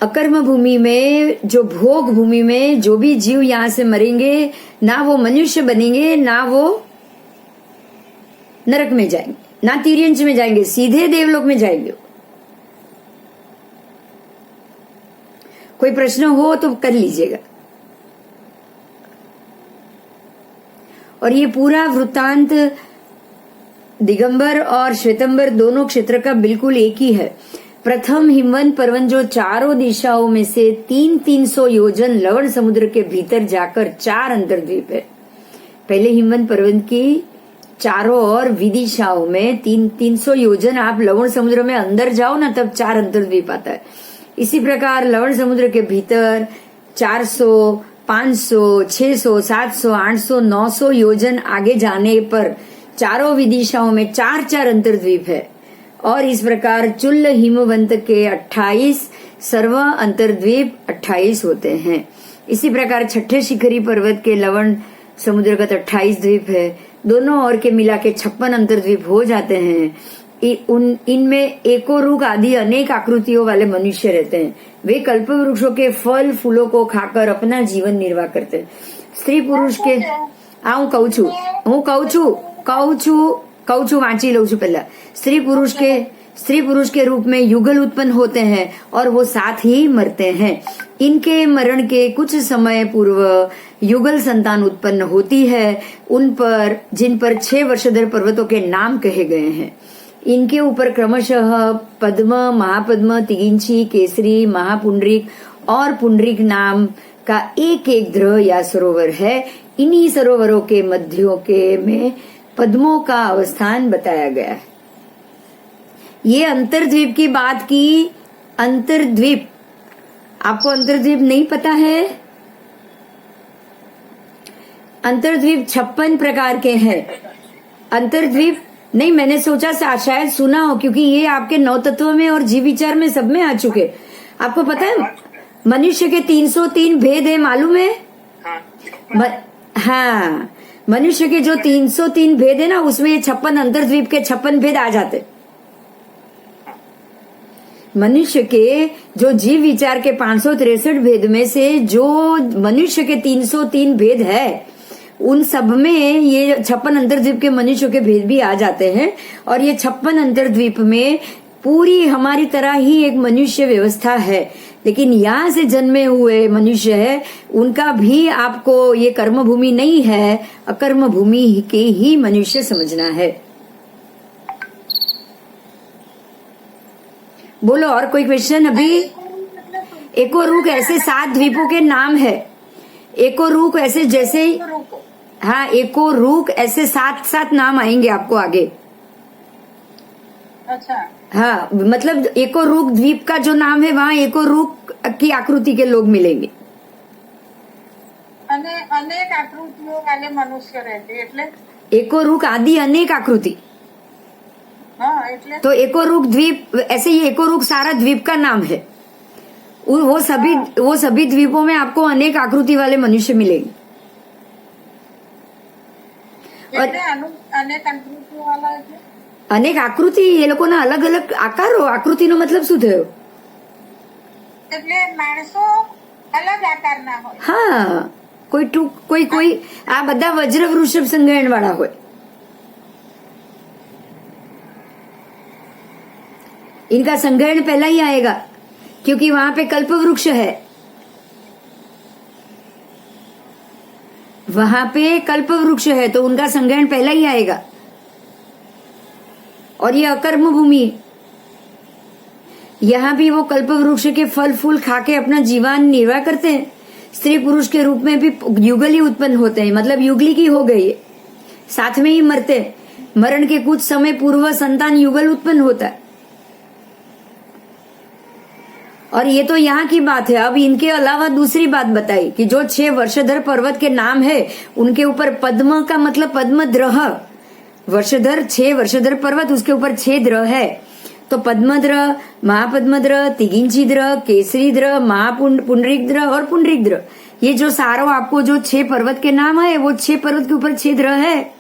[SPEAKER 1] अकर्म भूमि में, जो भोग भूमि में जो भी जीव यहां से मरेंगे, ना वो मनुष्य बनेंगे, ना वो नरक में जाएंगे, ना तिर्यंच में जाएंगे, सीधे देवलोक में जाएंगे। कोई प्रश्न हो तो कर लीजिएगा। और ये पूरा वृत्तांत दिगंबर और श्वेतंबर दोनों क्षेत्र का बिल्कुल एक ही है। प्रथम हिमवंत पर्वत जो चारों दिशाओं में से 300 योजन लवण समुद्र के भीतर जाकर 4 अंतर्द्वीप है। पहले हिमवंत पर्वत की चारों ओर विदिशाओं में 300 योजन आप लवण समुद्र में अंदर जाओ ना, तब 4 अंतर्द्वीप आता है। इसी प्रकार लवण समुद्र के भीतर 400, 500, 600, 700, 800, 900 योजन आगे जाने पर चारों विदिशाओं में 4 अंतर्द्वीप है। और इस प्रकार चुल्ल हिमवंत के 28, सर्व अंतर्द्वीप 28 होते हैं। इसी प्रकार छठे शिखरी पर्वत के लवण समुद्र का 28 द्वीप है। दोनों ओर के मिला के 56 अंतर्द्वीप हो जाते हैं। इनमें एको रुख आदि अनेक आकृतियों वाले मनुष्य रहते हैं। वे कल्प वृक्षों के फल फूलों को खाकर अपना जीवन निर्वाह करते हैं। स्त्री पुरुष के હું કહું છું વાંચી લઉં છું પહેલા। स्त्री पुरुष के रूप में युगल उत्पन्न होते हैं और वो साथ ही मरते हैं। इनके मरण के कुछ समय पूर्व युगल संतान उत्पन्न होती है, जिन पर 6 वर्षधर पर्वतों के नाम कहे गए हैं। इनके ऊपर क्रमशः पद्म, महापद्म, तिगिंची, केसरी, महापुंडरीक और पुंडरीक नाम का एक द्रह या सरोवर है। इन्हीं सरोवरों के मध्यों के में पद्मों का अवस्थान बताया गया है। ये अंतर्द्वीप की बात की। अंतर्द्वीप, आपको अंतर्द्वीप नहीं पता है? अंतर्द्वीप 56 प्रकार के हैं। अंतर्द्वीप नहीं, मैंने सोचा शायद सुना हो, क्योंकि ये आपके 9 तत्व में और जीव विचार में सब में आ चुके। आपको पता है मनुष्य के 303 भेद है, मालूम है? हाँ, मनुष्य के जो 303 भेद है ना, उसमें ये 56 अंतर्द्वीप के 56 भेद आ जाते। मनुष्य के जो जीव विचार के 563 भेद में से जो मनुष्य के 303 भेद है, उन सब में ये 56 अंतर्द्वीप के मनुष्यों के भेद भी आ जाते हैं। और ये 56 अंतर्द्वीप में पूरी हमारी तरह ही एक मनुष्य व्यवस्था है, लेकिन यहाँ से जन्मे हुए मनुष्य है, उनका भी आपको ये कर्म भूमि नहीं है, अकर्म भूमि के ही मनुष्य समझना है। बोलो और कोई क्वेश्चन? अभी एको रुख ऐसे 7 द्वीपों के नाम है। एको रुख ऐसे जैसे, हाँ, एको रुख ऐसे 7 नाम आएंगे आपको आगे। अच्छा, हाँ, मतलब एको रुख द्वीप का जो नाम है, वहाँ एको रुख की आकृति के लोग मिलेंगे।
[SPEAKER 2] अनेक आकृतियों वाले मनुष्य रहते એટલે
[SPEAKER 1] एको रुख आदि अनेक आकृति।
[SPEAKER 2] हाँ, એટલે
[SPEAKER 1] तो एको रुख द्वीप, ऐसे ही एको रुख सारा द्वीप का नाम है। वो सभी द्वीपों में आपको अनेक आकृति वाले मनुष्य मिलेंगे। और
[SPEAKER 2] अनेक आकृतियों वाला એટલે
[SPEAKER 1] अनेक आकृति, ये लोगोना अलग अलग आकारो। आकृति नो मतलब શું થયો?
[SPEAKER 2] એટલે માણસો અલગ આકારના હોય।
[SPEAKER 1] हाँ, कोई आ બધા वज्र वृषभ संग्रहण वाला હોય। इनका संग्रहण पहला ही आएगा, क्योंकि वहां पे कल्प वृक्ष है। वहां पे कल्प वृक्ष है, तो उनका संग्रहण पहला ही आएगा। और ये अकर्म भूमि, यहाँ भी वो कल्प वृक्ष के फल फूल खा के अपना जीवन निर्वाह करते हैं। स्त्री पुरुष के रूप में भी युगल ही उत्पन्न होते हैं, मतलब युगली की हो गई है, साथ में ही मरते। मरण के कुछ समय पूर्व संतान युगल उत्पन्न होता है। और ये तो यहाँ की बात है। अब इनके अलावा दूसरी बात बताई कि जो 6 वर्षधर पर्वत के नाम है, उनके ऊपर पद्म का मतलब पद्म द्रह, वर्षधर 6 वर्षधर पर्वत, उसके ऊपर 6 द्रह है। तो पद्मद्र, महापद्मद्र, तिगिंचीद्र, केसरीद्र, महापुंडरीकद्र और पुंडरीकद्र, ये जो सारों आपको जो 6 पर्वत के नाम है, वो 6 पर्वत के ऊपर 6 द्रह है।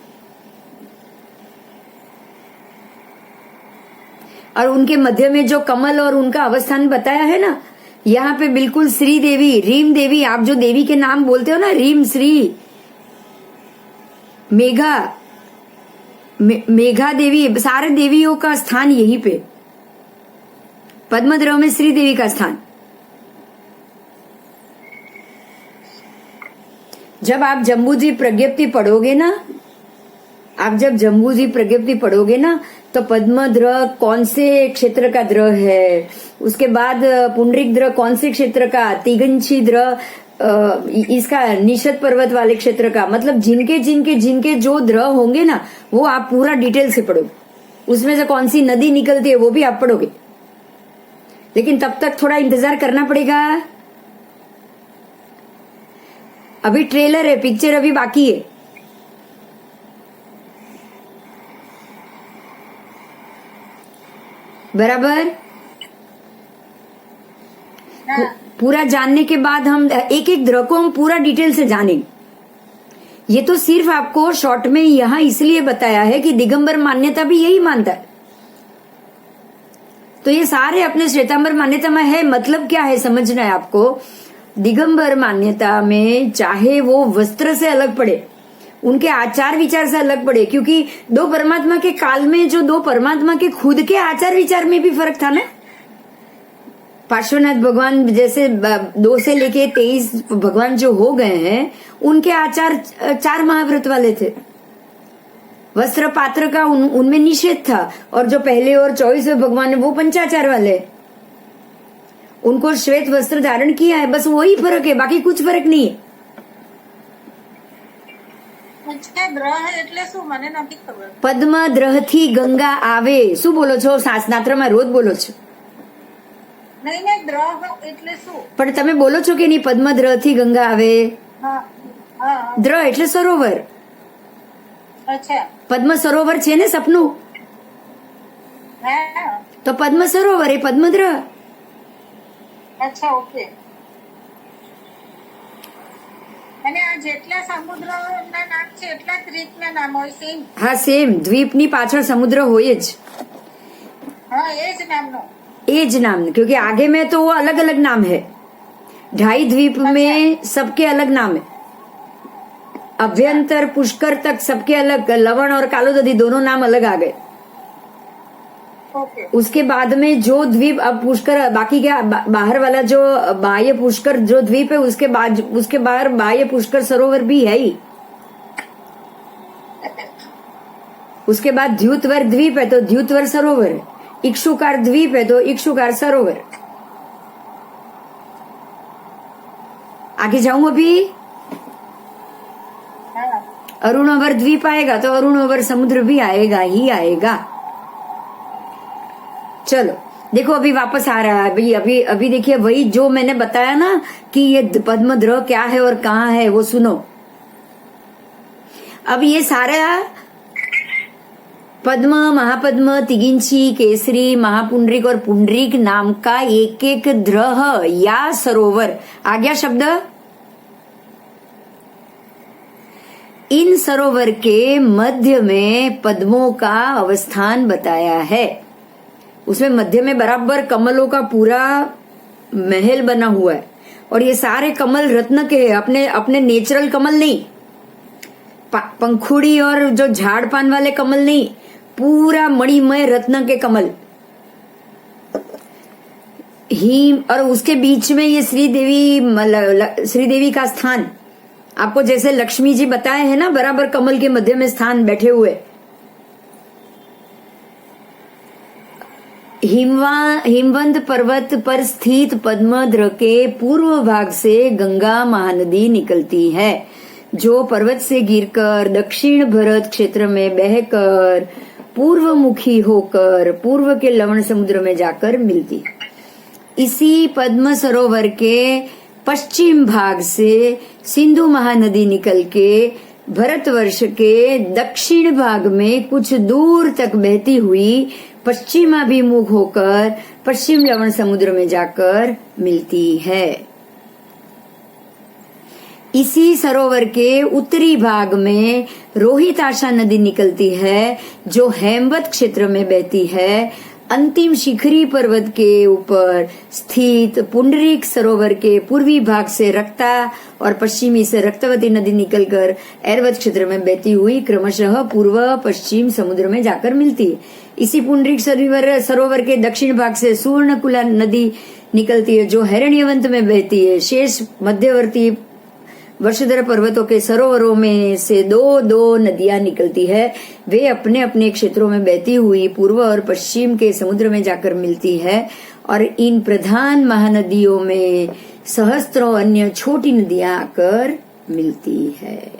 [SPEAKER 1] और उनके मध्य में जो कमल और उनका अवस्थान बताया है ना, यहाँ पे बिल्कुल श्री देवी, रीम देवी, आप जो देवी के नाम बोलते हो ना, रीम, श्री, मेघा देवी, सारे देवियों का स्थान यहीं पे, पद्मद्रव में श्री देवी का स्थान। जब आप जम्बूजी प्रज्ञप्ति पढ़ोगे ना, आप जब जम्बूजी प्रज्ञप्ति पढ़ोगे ना, तो पद्मद्र कौन से क्षेत्र का द्र है, उसके बाद पुंडरीक द्र कौन से क्षेत्र का, तिगंची द्र इसका निषद पर्वत वाले क्षेत्र का, मतलब जिनके जिनके जिनके जो द्र होंगे ना, वो आप पूरा डिटेल से पढ़ोगे। उसमें से कौन सी नदी निकलती है वो भी आप पढ़ोगे, लेकिन तब तक थोड़ा इंतजार करना पड़ेगा। अभी ट्रेलर है, पिक्चर अभी बाकी है। बराबर। पूरा जानने के बाद हम एक एक द्र को हम पूरा डिटेल से जानेंगे। ये तो सिर्फ आपको शॉर्ट में यहां इसलिए बताया है कि दिगंबर मान्यता भी यही मानता है, तो ये सारे अपने श्वेतांबर मान्यता में है। मतलब क्या है समझना है आपको। दिगंबर मान्यता में चाहे वो वस्त्र से अलग पड़े, उनके आचार विचार से अलग पड़े, क्योंकि दो परमात्मा के काल में जो दो परमात्मा के खुद के आचार विचार में भी फर्क था ना। पार्श्वनाथ भगवान जैसे 2 से लेके 23 भगवान जो हो गए हैं, उनके आचार 4 महाव्रत वाले थे। वस्त्र पात्र का उनमें निषेध था, और जो पहले और 24वें भगवान है वो पंचाचार वाले, उनको श्वेत वस्त्र धारण किया है। बस वही फर्क है, बाकी कुछ फर्क नहीं है। पद्मद्रह थी गंगा आवे, શું બોલો છો? શાસ્ત્રામાં રોજ બોલો છો?
[SPEAKER 2] નહીં દ્રહ એટલે શું?
[SPEAKER 1] પણ તમે બોલો છો કે નહીં? પદ્મદ્રહ થી ગંગા આવે. દ્રહ એટલે સરોવર.
[SPEAKER 2] અચ્છા,
[SPEAKER 1] પદ્મ સરોવર છે ને સપનું, તો પદ્મ સરોવર એ પદ્મદ્રહ.
[SPEAKER 2] અચ્છા, ઓકે. અને આ જેટલા સમુદ્રના નામ છે એટલા જ રીતના નામ હોય સેમ?
[SPEAKER 1] હા, સેમ. દ્વીપની પાછળ સમુદ્ર હોય જ.
[SPEAKER 2] हाँ, એ જ નામનો,
[SPEAKER 1] એ જ નામ, क्योंकि आगे में तो वो अलग अलग नाम है। 2.5 द्वीप में सबके अलग नाम है। अभ्यंतर पुष्कर तक सबके अलग, लवण और कालोदधी दोनों नाम अलग आ गए।
[SPEAKER 2] ओके।
[SPEAKER 1] उसके बाद में जो द्वीप, अब पुष्कर बाकी क्या, बाहर वाला जो बाह्य पुष्कर जो द्वीप है, उसके बाहर बाह्य पुष्कर सरोवर भी है ही। उसके बाद द्यूतवर द्वीप है तो द्यूतवर सरोवर है, इक्षुकार द्वीप है तो इक्षुकार सरोवर। आगे जाऊं अभी? अरुणोवर द्वीप आएगा तो अरुणोवर समुद्र भी आएगा ही आएगा। चलो देखो, अभी वापस आ रहा है। अभी देखिए, वही जो मैंने बताया ना कि ये पद्मद्रह क्या है और कहाँ है, वो सुनो। अब ये सारा पद्म, महापद्म, तिगिंची, केसरी, महापुंडरीक और पुंडरीक नाम का एक एक द्रह या सरोवर आ गया शब्द। इन सरोवर के मध्य में पद्मों का अवस्थान बताया है। उसमें मध्य में बराबर कमलों का पूरा महल बना हुआ है, और ये सारे कमल रत्न के हैं, अपने नेचुरल कमल नहीं, पंखुड़ी और जो झाड़ पान वाले कमल नहीं, पूरा मणिमय रत्न के कमल। हिम, और उसके बीच में ये श्रीदेवी का स्थान, आपको जैसे लक्ष्मी जी बताए हैं ना, बराबर कमल के मध्य में स्थान बैठे हुए। हिमवंत पर्वत पर स्थित पद्मद्रह के पूर्व भाग से गंगा महानदी निकलती है, जो पर्वत से गिरकर दक्षिण भरत क्षेत्र में बहकर पूर्वमुखी होकर पूर्व के लवण समुद्र में जाकर मिलती। इसी पद्म सरोवर के पश्चिम भाग से सिंधु महानदी निकल के भरतवर्ष के दक्षिण भाग में कुछ दूर तक बहती हुई पश्चिमाभिमुख होकर पश्चिम लवण समुद्र में जाकर मिलती है। इसी सरोवर के उत्तरी भाग में रोहिताशा नदी निकलती है, जो हेमवत क्षेत्र में बहती है अंतिम शिखरी पर्वत के ऊपर स्थित पुंडरीक सरोवर के पूर्वी भाग से रक्ता और पश्चिमी से रक्तवती नदी निकलकर ऐरावत क्षेत्र में बहती हुई क्रमशः पूर्व पश्चिम समुद्र में जाकर मिलती है। इसी पुंडरीक सरोवर के दक्षिण भाग से सुवर्णकुला नदी निकलती है जो हिरण्यवंत में बहती है। शेष मध्यवर्ती वर्षधर पर्वतों के सरोवरों में से दो नदियां निकलती है। वे अपने अपने क्षेत्रों में बहती हुई पूर्व और पश्चिम के समुद्र में जाकर मिलती है और इन प्रधान महानदियों में सहस्त्रों अन्य छोटी नदियां आकर मिलती है।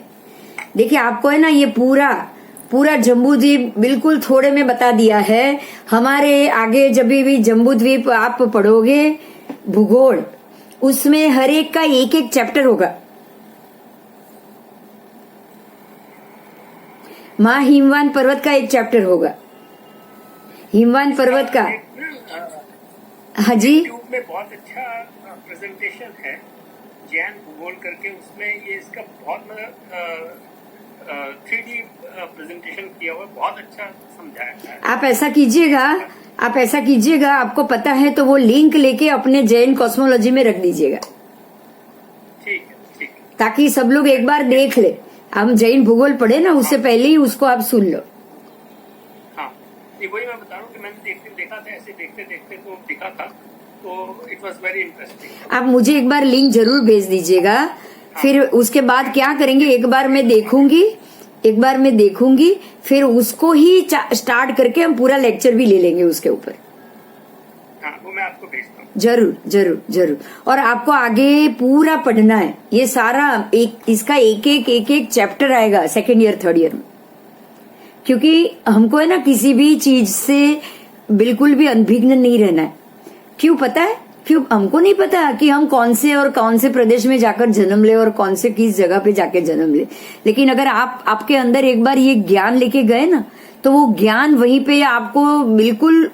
[SPEAKER 1] देखिए आपको है ना ये पूरा जम्बू द्वीप बिल्कुल थोड़े में बता दिया है। हमारे आगे जब भी जम्बू द्वीप आप पढ़ोगे भूगोल, उसमें हर एक का एक एक चैप्टर होगा। माँ हिमवान पर्वत का एक चैप्टर होगा, हिमवान पर्वत का। हाँ जी,
[SPEAKER 3] यूट्यूब में बहुत अच्छा प्रेजेंटेशन है जैन भूगोल करके, उसमें ये इसका बहुत 3D प्रेजेंटेशन किया हुआ, बहुत अच्छा समझाया है।
[SPEAKER 1] आप ऐसा कीजिएगा, आपको पता है तो वो लिंक लेके अपने जैन कॉस्मोलॉजी में रख दीजिएगा,
[SPEAKER 3] ठीक है।
[SPEAKER 1] ताकि सब लोग एक बार देख ले। हम जैन भूगोल पढ़े ना, उससे पहले ही उसको आप सुन लो।
[SPEAKER 3] हाँ, ये वही मैं बता रहा हूँ कि मैंने देखा था, ऐसे देखते तो दिखा था, तो इट वाज वेरी इंटरेस्टिंग।
[SPEAKER 1] आप मुझे एक बार लिंक जरूर भेज दीजिएगा। फिर उसके बाद क्या करेंगे, एक बार मैं देखूंगी, फिर उसको ही स्टार्ट करके हम पूरा लेक्चर भी ले लेंगे उसके ऊपर।
[SPEAKER 3] हाँ, वो मैं आपको भेजता हूँ।
[SPEAKER 1] जरूर। और आपको आगे पूरा पढ़ना है, ये सारा इसका एक एक चैप्टर आएगा सेकेंड ईयर थर्ड ईयर में, क्योंकि हमको है ना किसी भी चीज से बिल्कुल भी अनभिज्ञ नहीं रहना है। क्यों पता है? क्यों हमको नहीं पता कि हम कौन से प्रदेश में जाकर जन्म ले और कौन से किस जगह पे जाके जन्म ले, लेकिन अगर आपके अंदर एक बार ये ज्ञान लेके गए ना, तो वो ज्ञान वहीं पे आपको बिल्कुल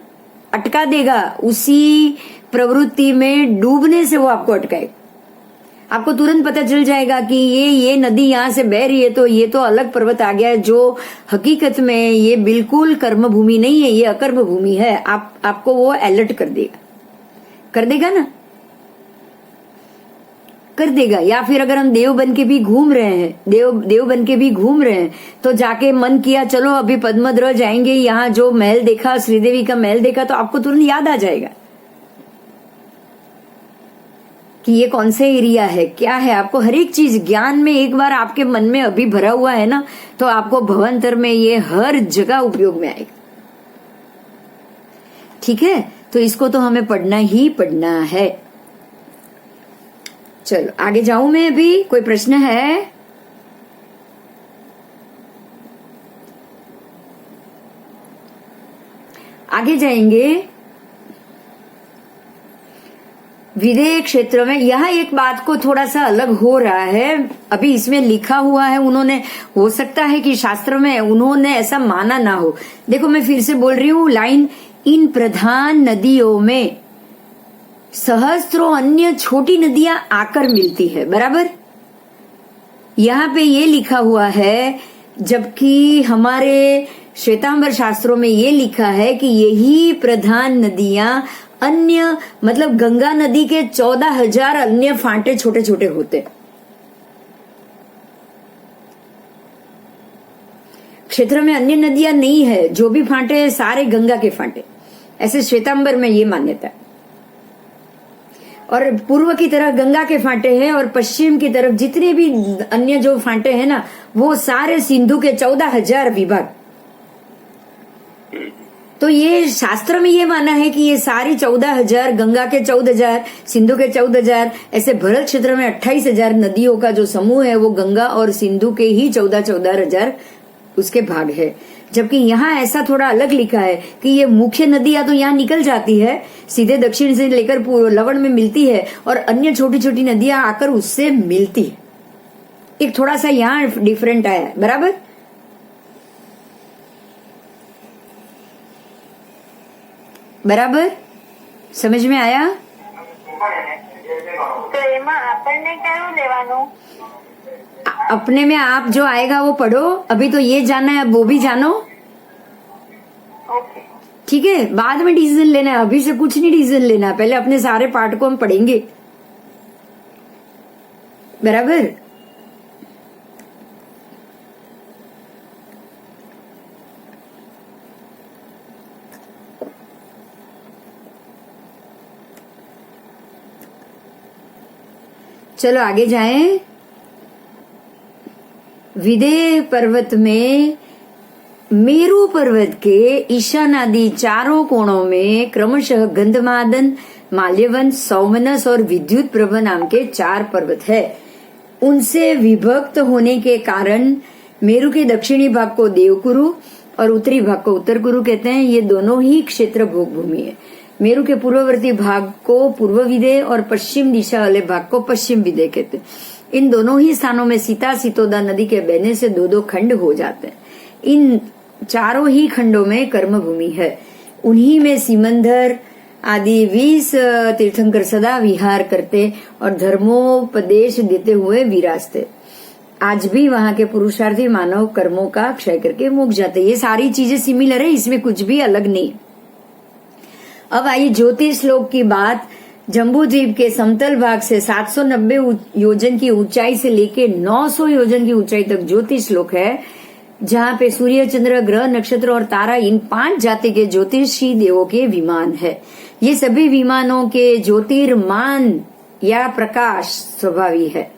[SPEAKER 1] अटका देगा। उसी प्रवृत्ति में डूबने से वो आपको अटकाए। आपको तुरंत पता चल जाएगा कि ये नदी यहाँ से बह रही है, तो ये तो अलग पर्वत आ गया है, जो हकीकत में ये बिल्कुल कर्म भूमि नहीं है, ये अकर्म भूमि है। आपको वो अलर्ट कर देगा ना, कर देगा। या फिर अगर हम देव बन के भी घूम रहे हैं, तो जाके मन किया चलो अभी पद्मद्र जाएंगे, यहाँ जो महल देखा, श्रीदेवी का महल देखा, तो आपको तुरंत याद आ जाएगा कि ये कौन से एरिया है, क्या है। आपको हर एक चीज ज्ञान में एक बार आपके मन में अभी भरा हुआ है ना, तो आपको भवंतर में ये हर जगह उपयोग में आएगा। ठीक है, तो इसको तो हमें पढ़ना ही पढ़ना है। चलो आगे जाऊं मैं, अभी कोई प्रश्न है? आगे जाएंगे। विदेह क्षेत्र में यहाँ एक बात को थोड़ा सा अलग हो रहा है, अभी इसमें लिखा हुआ है, उन्होंने, हो सकता है कि शास्त्र में उन्होंने ऐसा माना ना हो। देखो मैं फिर से बोल रही हूँ लाइन, इन प्रधान नदियों में सहस्त्रों अन्य छोटी नदियां आकर मिलती है, बराबर। यहाँ पे ये लिखा हुआ है, जबकि हमारे श्वेतांबर शास्त्रों में ये लिखा है कि यही प्रधान नदियां अन्य, मतलब गंगा नदी के 14,000 अन्य फांटे छोटे छोटे होते। क्षेत्र में अन्य नदियां नहीं है, जो भी फांटे सारे गंगा के फांटे, ऐसे श्वेतांबर में ये मान्यता है। और पूर्व की तरफ गंगा के फांटे हैं और पश्चिम की तरफ जितने भी अन्य जो फांटे हैं ना, वो सारे सिंधु के 14,000 विभाग। तो ये शास्त्र में ये माना है कि ये सारी 14,000, गंगा के 14,000, सिंधु के 14,000, ऐसे भरत क्षेत्र में 28,000 नदियों का जो समूह है, वो गंगा और सिंधु के ही 14,000 उसके भाग है। जबकि यहाँ ऐसा थोड़ा अलग लिखा है कि ये मुख्य नदियां तो यहाँ निकल जाती है, सीधे दक्षिण से लेकर लवण में मिलती है, और अन्य छोटी छोटी नदियां आकर उससे मिलती है। एक थोड़ा सा यहाँ डिफरेंट आया है, बराबर। समझ में आया?
[SPEAKER 2] તો એમાં આપણને કયું લેવાનું?
[SPEAKER 1] अपने में आप जो आएगा वो पढ़ो, अभी तो ये जाना है, वो भी जानो।
[SPEAKER 2] ઓકે।
[SPEAKER 1] ठीक है, बाद में डिसीजन लेना है, अभी से कुछ नहीं डिसीजन लेना, पहले अपने सारे पार्ट को हम पढ़ेंगे, बराबर। चलो आगे जाएं। विदेह पर्वत में मेरू पर्वत के ईशानादि चारों कोणों में क्रमशः गंधमादन, माल्यवन, सौमनस और विद्युत प्रभ नाम के 4 पर्वत है। उनसे विभक्त होने के कारण मेरू के दक्षिणी भाग को देवकुरु और उत्तरी भाग को उत्तर कुरु कहते हैं। ये दोनों ही क्षेत्र भोग भूमि है। मेरू के पूर्ववर्ती भाग को पूर्व विदेह और पश्चिम दिशा वाले भाग को पश्चिम विदेह कहते हैं। इन दोनों ही स्थानों में सीता सीतोदा नदी के बहने से 2-2 खंड हो जाते हैं। इन चारों ही खंडों में कर्म भूमि है। उन्हीं में सिमंदर आदि 20 तीर्थंकर सदा विहार करते और धर्मोपदेश देते हुए विराजते। आज भी वहां के पुरुषार्थी मानव कर्मों का क्षय करके मुक जाते। ये सारी चीजें सिमिलर है, इसमें कुछ भी अलग नहीं। अब आइए ज्योतिष लोक की बात। जम्बू द्वीप के समतल भाग से 790 योजन की ऊंचाई से लेके 900 योजन की ऊंचाई तक ज्योतिष लोक है, जहाँ पे सूर्य, चंद्र, ग्रह, नक्षत्र और तारा इन 5 जाति के ज्योतिषी देवों के विमान है। ये सभी विमानों के ज्योतिर्मान या प्रकाश स्वभावी है,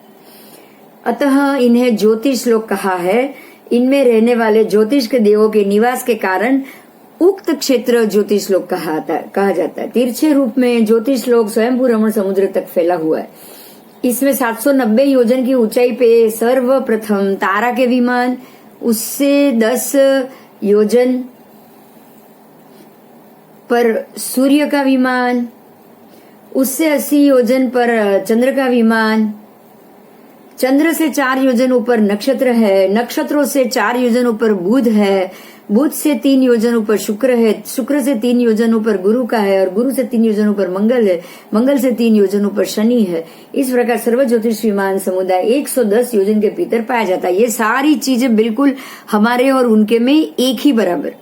[SPEAKER 1] अतः इन्हें ज्योतिष लोक कहा है। इनमें रहने वाले ज्योतिष के देवों के निवास के कारण उक्त क्षेत्र ज्योतिष लोक कहा जाता है। तिरछे रूप में ज्योतिष लोक स्वयंभू रमण समुद्र तक फैला हुआ है। इसमें 790 योजन की ऊंचाई पे सर्वप्रथम तारा के विमान, उससे 10 योजन पर सूर्य का विमान, उससे 80 योजन पर चंद्र का विमान, चंद्र से 4 योजन ऊपर नक्षत्र है, नक्षत्रों से 4 योजन ऊपर बुध है, बुध से 3 योजन ऊपर शुक्र है, शुक्र से 3 योजन ऊपर गुरु का है और गुरु से 3 योजन ऊपर मंगल है, मंगल से 3 योजन ऊपर शनि है। इस प्रकार सर्व ज्योतिष विमान समुदाय 110 योजन के भीतर पाया जाता है। ये सारी चीजें बिल्कुल हमारे और उनके में एक ही बराबर।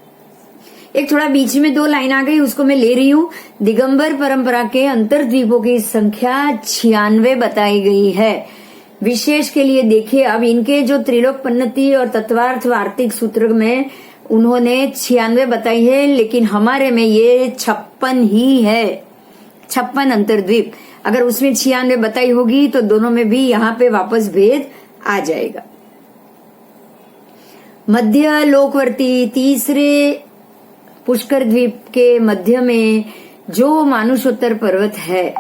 [SPEAKER 1] एक थोड़ा बीच में 2 लाइन आ गई, उसको मैं ले रही हूँ। दिगंबर परंपरा के अंतर्द्वीपों की संख्या 96 बताई गई है। विशेष के लिए देखिए, अब इनके जो त्रिलोक पन्नति और तत्वार्थ वार्तिक सूत्र में उन्होंने 96 बताई है, लेकिन हमारे में ये 56 ही है। 56 अंतर्द्वीप, अगर उसमें 96 बताई होगी तो दोनों में भी यहाँ पे वापस भेद आ जाएगा। मध्य लोकवर्ती तीसरे पुष्कर द्वीप के मध्य में जो मानुषोत्तर पर्वत है,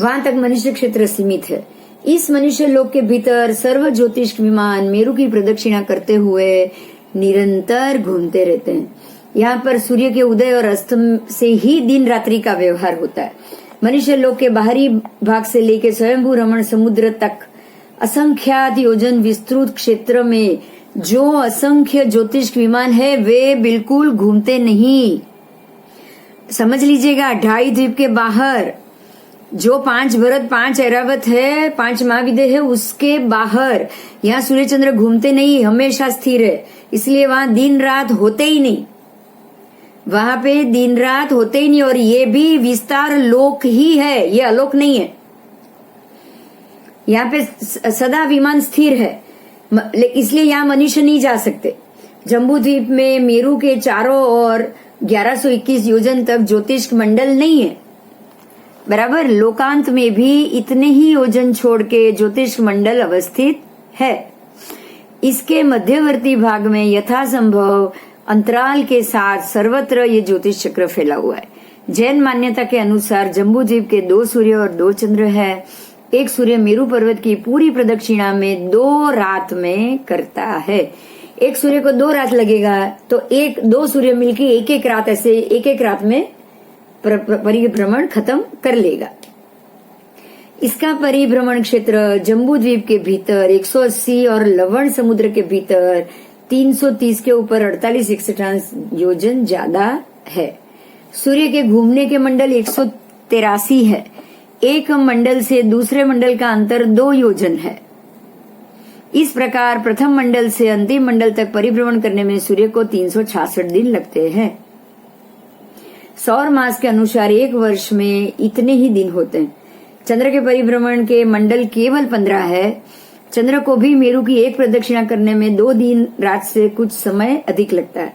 [SPEAKER 1] वहां तक मनुष्य क्षेत्र सीमित है। इस मनुष्य लोक के भीतर सर्व ज्योतिष विमान मेरू की प्रदक्षिणा करते हुए निरंतर घूमते रहते हैं। यहाँ पर सूर्य के उदय और अस्त से ही दिन रात्रि का व्यवहार होता है। मनुष्य लोक के बाहरी भाग से लेकर स्वयंभू रमण समुद्र तक असंख्यात योजन विस्तृत क्षेत्र में जो असंख्य ज्योतिष विमान है, वे बिल्कुल घूमते नहीं। समझ लीजिएगा, 2.5 द्वीप के बाहर जो 5 भरत 5 ऐरावत है, 5 महाविदेह है, उसके बाहर यहाँ सूर्य चंद्र घूमते नहीं, हमेशा स्थिर है। इसलिए वहां दिन रात होते ही नहीं, वहां पे दिन रात होते ही नहीं। और ये भी विस्तार लोक ही है, ये अलोक नहीं है। यहाँ पे सदा विमान स्थिर है, इसलिए यहाँ मनुष्य नहीं जा सकते। जम्बू द्वीप में मेरू के चारों ओर 1121 योजन तक ज्योतिष मंडल नहीं है, बराबर। लोकांत में भी इतने ही योजन छोड़ के ज्योतिष मंडल अवस्थित है। इसके मध्यवर्ती भाग में यथासंभव अंतराल के साथ सर्वत्र ये ज्योतिष चक्र फैला हुआ है। जैन मान्यता के अनुसार जम्बू द्वीप के 2 सूर्य और 2 चंद्र है। एक सूर्य मेरू पर्वत की पूरी प्रदक्षिणा में 2 रात में करता है। एक सूर्य को 2 रात लगेगा तो 2 सूर्य मिलकर एक रात, ऐसे एक रात में परिभ्रमण खत्म कर लेगा। इसका परिभ्रमण क्षेत्र जम्बू द्वीप के भीतर 180 और लवण समुद्र के भीतर 330 के ऊपर 48 योजन ज्यादा है। सूर्य के घूमने के मंडल 183 है। एक मंडल से दूसरे मंडल का अंतर 2 योजन है। इस प्रकार प्रथम मंडल से अंतिम मंडल तक परिभ्रमण करने में सूर्य को 366 दिन लगते हैं। सौर मास के अनुसार एक वर्ष में इतने ही दिन होते हैं। चंद्र के परिभ्रमण के मंडल केवल 15 है। चंद्र को भी मेरु की एक प्रदक्षिणा करने में 2 दिन रात से कुछ समय अधिक लगता है,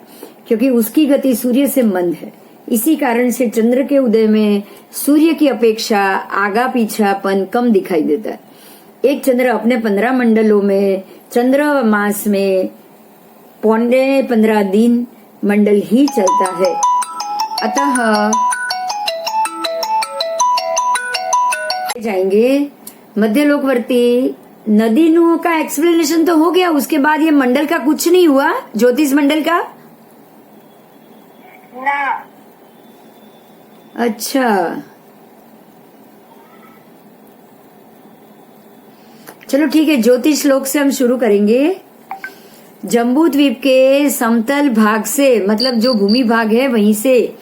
[SPEAKER 1] क्योंकि उसकी गति सूर्य से मंद है। इसी कारण से चंद्र के उदय में सूर्य की अपेक्षा आगा पीछापन कम दिखाई देता है। एक चंद्र अपने 15 मंडलों में चंद्र मास में 15 दिन मंडल ही चलता है। अतः जाएंगे मध्यलोकवर्ती नदीनु का एक्सप्लेनेशन तो हो गया, उसके बाद ये मंडल का कुछ नहीं हुआ, ज्योतिष मंडल का।
[SPEAKER 2] ना
[SPEAKER 1] अच्छा, चलो ठीक है, ज्योतिष श्लोक से हम शुरू करेंगे। जम्बू द्वीप के समतल भाग से, मतलब जो भूमि भाग है वहीं से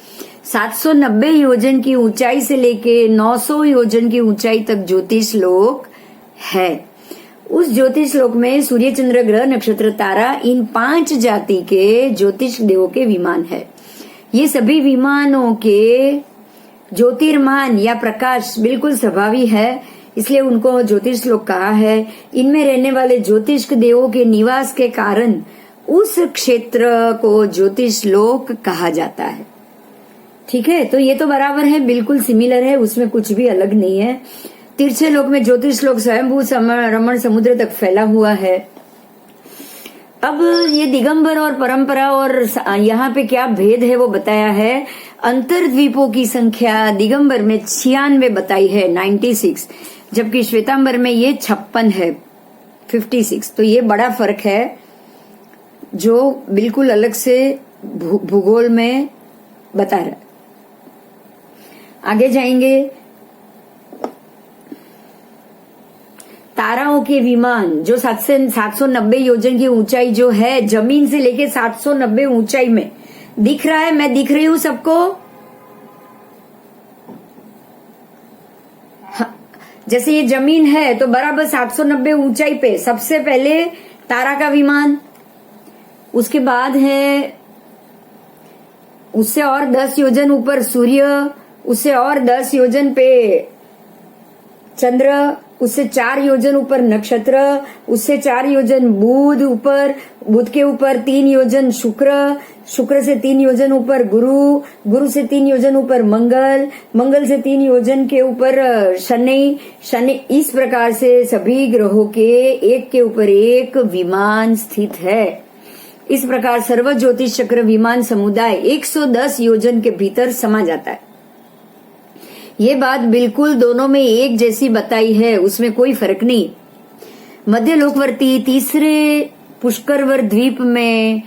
[SPEAKER 1] 790 योजन की ऊंचाई से लेके 900 योजन की ऊंचाई तक ज्योतिष लोक है। उस ज्योतिष लोक में सूर्य, चंद्र, ग्रह, नक्षत्र, तारा, इन 5 जाति के ज्योतिष देवों के विमान है। ये सभी विमानों के ज्योतिर्मान या प्रकाश बिल्कुल स्वाभाविक है, इसलिए उनको ज्योतिष लोक कहा है। इनमें रहने वाले ज्योतिष देवों के निवास के कारण उस क्षेत्र को ज्योतिष लोक कहा जाता है। ठीक है, तो ये तो बराबर है, बिल्कुल सिमिलर है, उसमें कुछ भी अलग नहीं है। तिरछे लोक में ज्योतिष लोक स्वयंभू रमण समुद्र तक फैला हुआ है। अब ये दिगंबर और परंपरा और यहाँ पे क्या भेद है वो बताया है। अंतर्द्वीपों की संख्या दिगंबर में 96 बताई है, 96, जबकि श्वेतांबर में ये 56 है, 56। तो ये बड़ा फर्क है जो बिल्कुल अलग से भूगोल में बता रहा है। आगे जाएंगे। ताराओं के विमान जो 790 योजन की ऊंचाई जो है, जमीन से लेके 790 ऊंचाई में दिख रहा है। मैं दिख रही हूं सबको? हाँ, जैसे ये जमीन है तो बराबर 790 ऊंचाई पे सबसे पहले तारा का विमान, उसके बाद है उससे और 10 योजन ऊपर सूर्य, उससे और 10 योजन पे चंद्र, उससे 4 योजन ऊपर नक्षत्र, उससे 4 योजन बुध ऊपर, बुध के ऊपर 3 योजन शुक्र, शुक्र से 3 योजन ऊपर गुरु, गुरु से 3 योजन ऊपर मंगल, मंगल से 3 योजन के ऊपर शनि, शनि। इस प्रकार से सभी ग्रहों के एक के ऊपर एक विमान स्थित है। इस प्रकार सर्व ज्योतिष चक्र विमान समुदाय 110 योजन के भीतर समा जाता है। ये बात बिल्कुल दोनों में एक जैसी बताई है, उसमें कोई फर्क नहीं। मध्य लोकवर्ती तीसरे पुष्करवर द्वीप में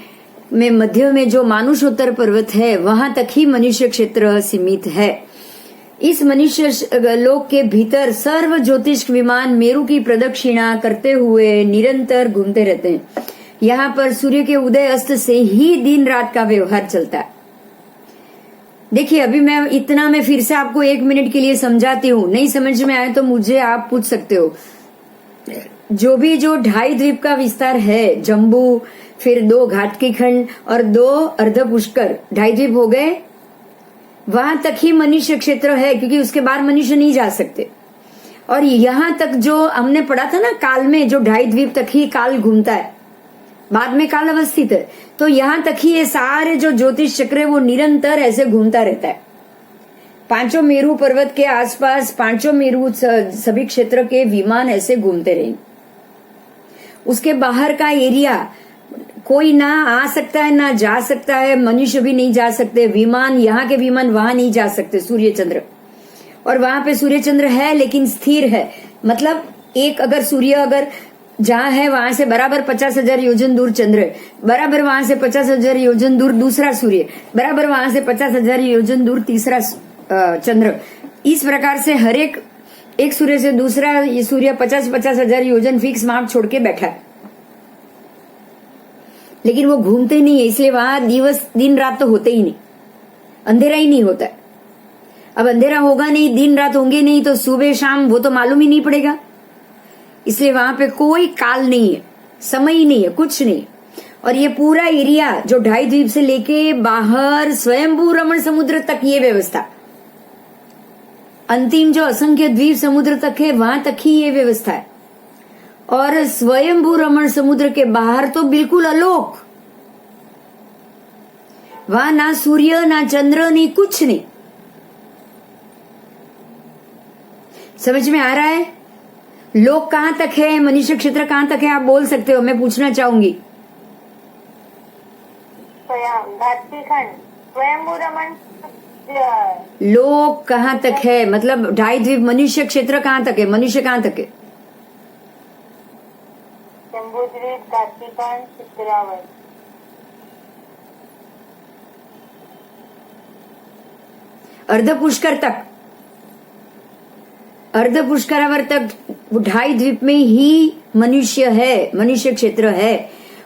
[SPEAKER 1] मध्य में जो मानुषोत्तर पर्वत है वहां तक ही मनुष्य क्षेत्र सीमित है। इस मनुष्य लोक के भीतर सर्व ज्योतिष विमान मेरु की प्रदक्षिणा करते हुए निरंतर घूमते रहते हैं। यहाँ पर सूर्य के उदय अस्त से ही दिन रात का व्यवहार चलता है। देखिए, अभी मैं फिर से आपको 1 मिनट के लिए समझाती हूँ, नहीं समझ में आए तो मुझे आप पूछ सकते हो। जो 2.5 द्वीप का विस्तार है, जम्बू, फिर 2 घाट के खंड और 2 अर्ध पुष्कर, 2.5 द्वीप हो गए। वहां तक ही मनुष्य क्षेत्र है, क्योंकि उसके बाहर मनुष्य नहीं जा सकते। और यहां तक जो हमने पढ़ा था ना काल में, जो 2.5 द्वीप तक ही काल घूमता है, बाद में काल अवस्थित है, तो यहां तक ही ये सारे जो ज्योतिष चक्र है वो निरंतर ऐसे घूमता रहता है। 5 मेरु पर्वत के आसपास 5 मेरु सभी क्षेत्र के विमान ऐसे घूमते रहेंगे। उसके बाहर का एरिया कोई ना आ सकता है ना जा सकता है, मनुष्य भी नहीं जा सकते। विमान, यहाँ के विमान वहां नहीं जा सकते, सूर्य चंद्र। और वहां पे सूर्य चंद्र है लेकिन स्थिर है, मतलब एक अगर सूर्य अगर जहां है वहां से बराबर 50,000 योजन दूर चंद्र है, बराबर वहां से 50,000 योजन दूर दूसरा सूर्य, बराबर वहां से 50,000 योजन दूर तीसरा चंद्र। इस प्रकार से हर एक सूर्य से दूसरा ये सूर्य 50,000 योजन फिक्स माप छोड़ के बैठा है, लेकिन वो घूमते नहीं है, इसलिए वहां दिन रात तो होते ही नहीं, अंधेरा ही नहीं होता है। अब अंधेरा होगा नहीं, दिन रात होंगे नहीं, तो सुबह शाम वो तो मालूम ही नहीं पड़ेगा। इसलिए वहां पे कोई काल नहीं है, समय ही नहीं है, कुछ नहीं। और ये पूरा एरिया जो 2.5 द्वीप से लेके बाहर स्वयंभू रमण समुद्र तक ये व्यवस्था, अंतिम जो असंख्य द्वीप समुद्र तक है वहां तक ही ये व्यवस्था है। और स्वयंभू रमण समुद्र के बाहर तो बिल्कुल अलोक, वहां ना सूर्य ना चंद्र नहीं, कुछ नहीं। समझ में आ रहा है? लोक कहां तक है, मनुष्य क्षेत्र कहां तक है, आप बोल सकते हो, मैं पूछना चाहूंगी।
[SPEAKER 2] धरतीखंड स्वयंभू रमण
[SPEAKER 1] लोक कहां तक है, मतलब 2.5 द्वीप, मनुष्य क्षेत्र कहां तक है, मनुष्य कहां तक है?
[SPEAKER 2] जम्बूद्वीप, धरतीखंड, चित्रावत।
[SPEAKER 1] अर्ध पुष्कर तक, अर्ध पुष्करावर तक 2.5 द्वीप में ही मनुष्य है, मनुष्य क्षेत्र है।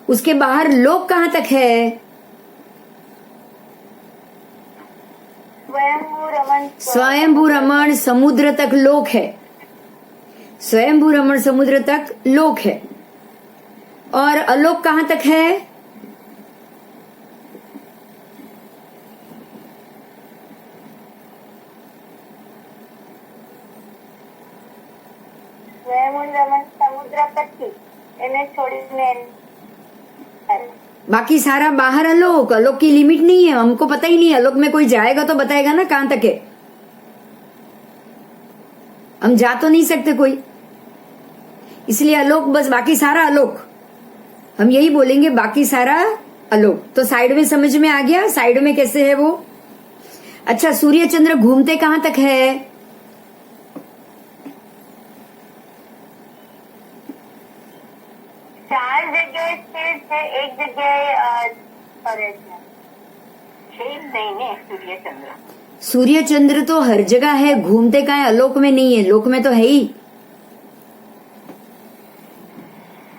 [SPEAKER 1] उसके बाहर लोक कहां तक है? स्वयंभू रमण समुद्र तक लोक है, स्वयंभू रमण समुद्र तक लोक है। और अलोक कहां तक है?
[SPEAKER 2] स्वयंभू रमण समुद्र तक की એને છોડીને
[SPEAKER 1] बाकी सारा बाहर अलोक, अलोक की लिमिट नहीं है, हमको पता ही नहीं। अलोक में कोई जाएगा तो बताएगा ना कहां तक है, हम जा तो नहीं सकते कोई, इसलिए अलोक बस, बाकी सारा अलोक, हम यही बोलेंगे बाकी सारा अलोक। तो साइड में समझ में आ गया, साइड में कैसे है वो। अच्छा, सूर्य चंद्र घूमते कहां तक है?
[SPEAKER 2] चार जगह स्थिर છે, એક જગ્યાએ ફરે છે। એક નહીં ને સૂર્ય ચંદ્ર।
[SPEAKER 1] सूर्य चंद्र तो हर जगह है, घूमते कहाँ है? अलोक में नहीं है, लोक में तो है ही।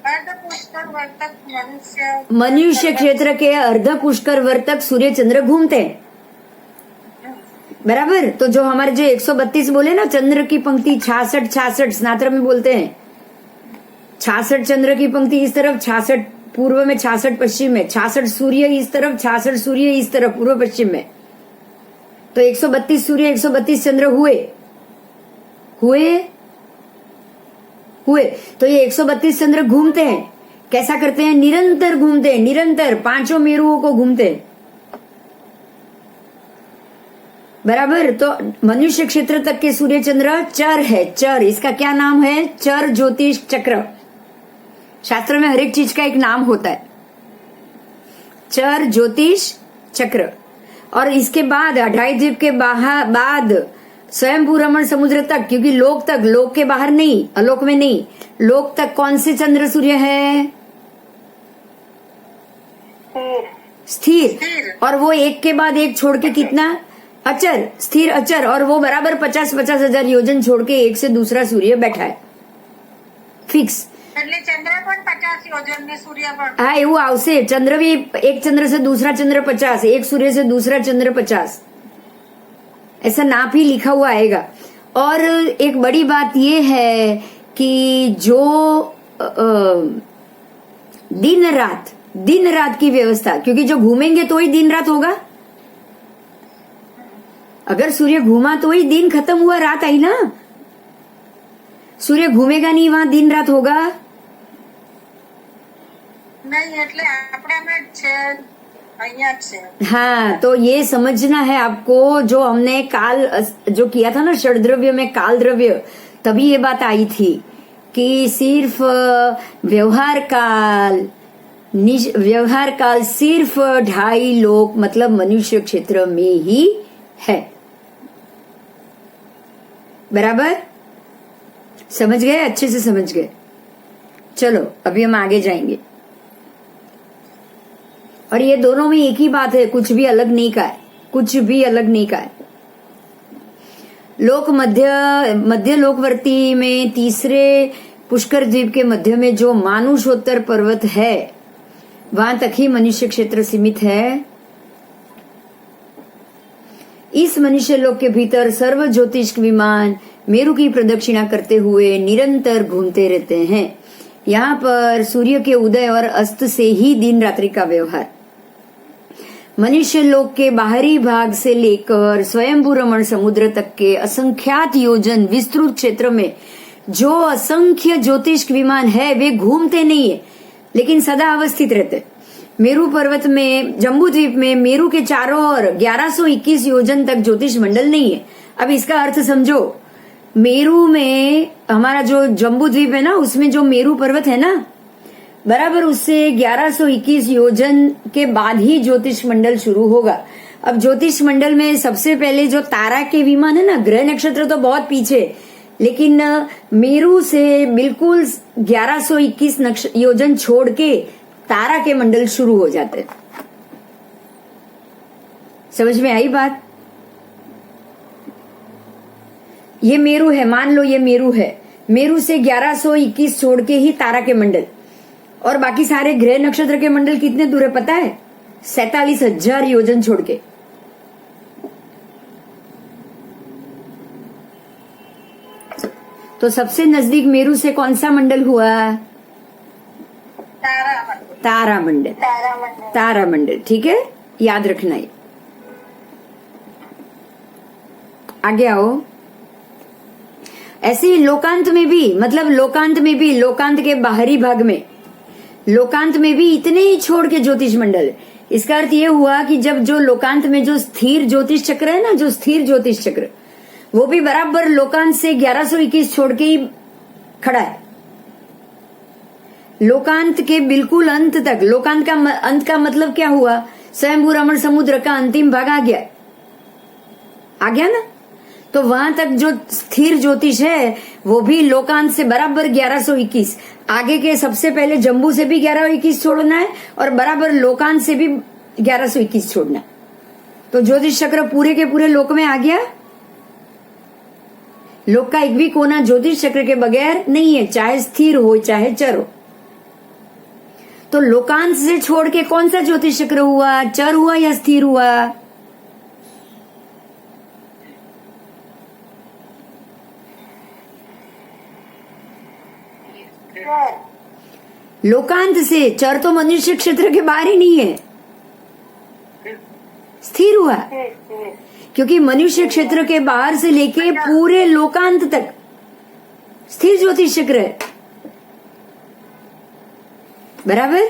[SPEAKER 2] अर्ध पुष्कर वर्तक मनुष्य
[SPEAKER 1] मनुष्य क्षेत्र के अर्ध पुष्कर वर्तक सूर्य चंद्र घूमते हैं, बराबर। तो जो हमारे जो 132 बोले ना, चंद्र की पंक्ति 66 स्नात्र में बोलते हैं, 66 चंद्र की पंक्ति इस तरफ, 66 पूर्व में, 66 पश्चिम में, 66 सूर्य इस तरफ, 66 सूर्य इस तरफ पूर्व पश्चिम में। तो 132 सूर्य 132 चंद्र हुए हुए हुए। तो ये 132 चंद्र घूमते हैं, कैसा करते हैं? निरंतर घूमते हैं, निरंतर 5 मेरुओं को घूमते हैं, बराबर। तो मनुष्य क्षेत्र तक के सूर्य चंद्र चर है, चर, इसका क्या नाम है? चर ज्योतिष चक्र। शास्त्र में हर एक चीज का एक नाम होता है, चर ज्योतिष चक्र। और इसके बाद 2.5 द्वीप के बाद स्वयंभू रमण समुद्र तक, क्योंकि लोक तक, लोक के बाहर नहीं, अलोक में नहीं, लोक तक कौन से चंद्र सूर्य है? स्थिर। और वो एक के बाद एक छोड़ के कितना? अचर, स्थिर अचर। और वो बराबर 50-50 हजार योजन छोड़ के एक से दूसरा सूर्य बैठा है, फिक्स।
[SPEAKER 2] એટલે ચંદ્ર પણ 50 યોજન સૂર્ય પણ।
[SPEAKER 1] हाँ, એવું આવશે। चंद्र भी, एक चंद्र से दूसरा चंद्र 50, एक सूर्य से दूसरा चंद्र 50, ऐसा नाप ही लिखा हुआ आएगा। और एक बड़ी बात ये है कि जो दिन रात की व्यवस्था, क्योंकि जो घूमेंगे तो ही दिन रात होगा। अगर सूर्य घूमा तो ही दिन खत्म हुआ, रात आई ना। सूर्य घूमेगा नहीं, वहां दिन रात होगा
[SPEAKER 2] नहीं, એટલે આપણામાં જ છે, અહીંયા જ છે।
[SPEAKER 1] हाँ, तो ये समझना है आपको। जो हमने काल जो किया था ना षड्द्रव्य में काल द्रव्य, तभी ये बात आई थी कि सिर्फ व्यवहार काल सिर्फ 2.5 लोक, मतलब मनुष्य क्षेत्र में ही है, बराबर। समझ गए? अच्छे से समझ गए। चलो अभी हम आगे जाएंगे। और ये दोनों में एक ही बात है, कुछ भी अलग नहीं का है, कुछ भी अलग नहीं का है। लोक मध्य लोकवर्ती में तीसरे पुष्कर द्वीप के मध्य में जो मानुषोत्तर पर्वत है, वहां तक ही मनुष्य क्षेत्र सीमित है। इस मनुष्य लोक के भीतर सर्व ज्योतिष विमान मेरु की प्रदक्षिणा करते हुए निरंतर घूमते रहते हैं। यहाँ पर सूर्य के उदय और अस्त से ही दिन रात्रि का व्यवहार। मनुष्य लोक के बाहरी भाग से लेकर स्वयंभू रमण समुद्र तक के असंख्यात योजन विस्तृत क्षेत्र में जो असंख्य ज्योतिष विमान है वे घूमते नहीं है, लेकिन सदा अवस्थित रहते। मेरू पर्वत में, जम्बू द्वीप में मेरू के चारों ओर 1121 योजन तक ज्योतिष मंडल नहीं है। अब इसका अर्थ समझो, मेरू में हमारा जो जम्बू द्वीप है ना, उसमें जो मेरू पर्वत है ना, बराबर उससे 1121 योजन के बाद ही ज्योतिष मंडल शुरू होगा। अब ज्योतिष मंडल में सबसे पहले जो तारा के विमान है ना, ग्रह नक्षत्र तो बहुत पीछे, लेकिन मेरू से बिल्कुल 1121 योजन छोड़ के तारा के मंडल शुरू हो जाते। समझ में आई बात? ये मेरू है, मान लो ये मेरू है, मेरू से 1121 छोड़ के ही तारा के मंडल, और बाकी सारे ग्रह नक्षत्र के मंडल कितने दूर है पता है? 47,000 योजन छोड़ के। तो सबसे नजदीक मेरू से कौन सा मंडल हुआ? तारामंडल। तारामंडल, ठीक है, याद रखना है। आगे आओ। ऐसे ही लोकांत में भी, मतलब लोकांत में भी, लोकांत के बाहरी भाग में, लोकांत में भी इतने ही छोड़ के ज्योतिष मंडल है। इसका अर्थ ये हुआ कि जब जो लोकांत में जो स्थिर ज्योतिष चक्र है ना, जो स्थिर ज्योतिष चक्र, वो भी बराबर लोकांत से 1121 छोड़ के ही खड़ा है। लोकांत के बिल्कुल अंत तक, लोकांत का अंत का मतलब क्या हुआ? स्वयंभू रमण समुद्र का अंतिम भाग आ गया ना। तो वहां तक जो स्थिर ज्योतिष है वो भी लोकांत से बराबर 1121, आगे के सबसे पहले जम्बू से भी 1121 छोड़ना है और बराबर लोकांत से भी 1121 छोड़ना है। तो ज्योतिष चक्र पूरे के पूरे लोक में आ गया। लोक का एक भी कोना ज्योतिष चक्र के बगैर नहीं है, चाहे स्थिर हो चाहे चर हो। तो लोकांत से छोड़ के कौन सा ज्योतिष चक्र हुआ? चर हुआ या स्थिर हुआ? लोकांत से। चर तो मनुष्य क्षेत्र के बाहर ही नहीं है, स्थिर हुआ, क्योंकि मनुष्य क्षेत्र के बाहर से लेके पूरे लोकांत तक स्थिर ज्योतिष चक्र है, बराबर।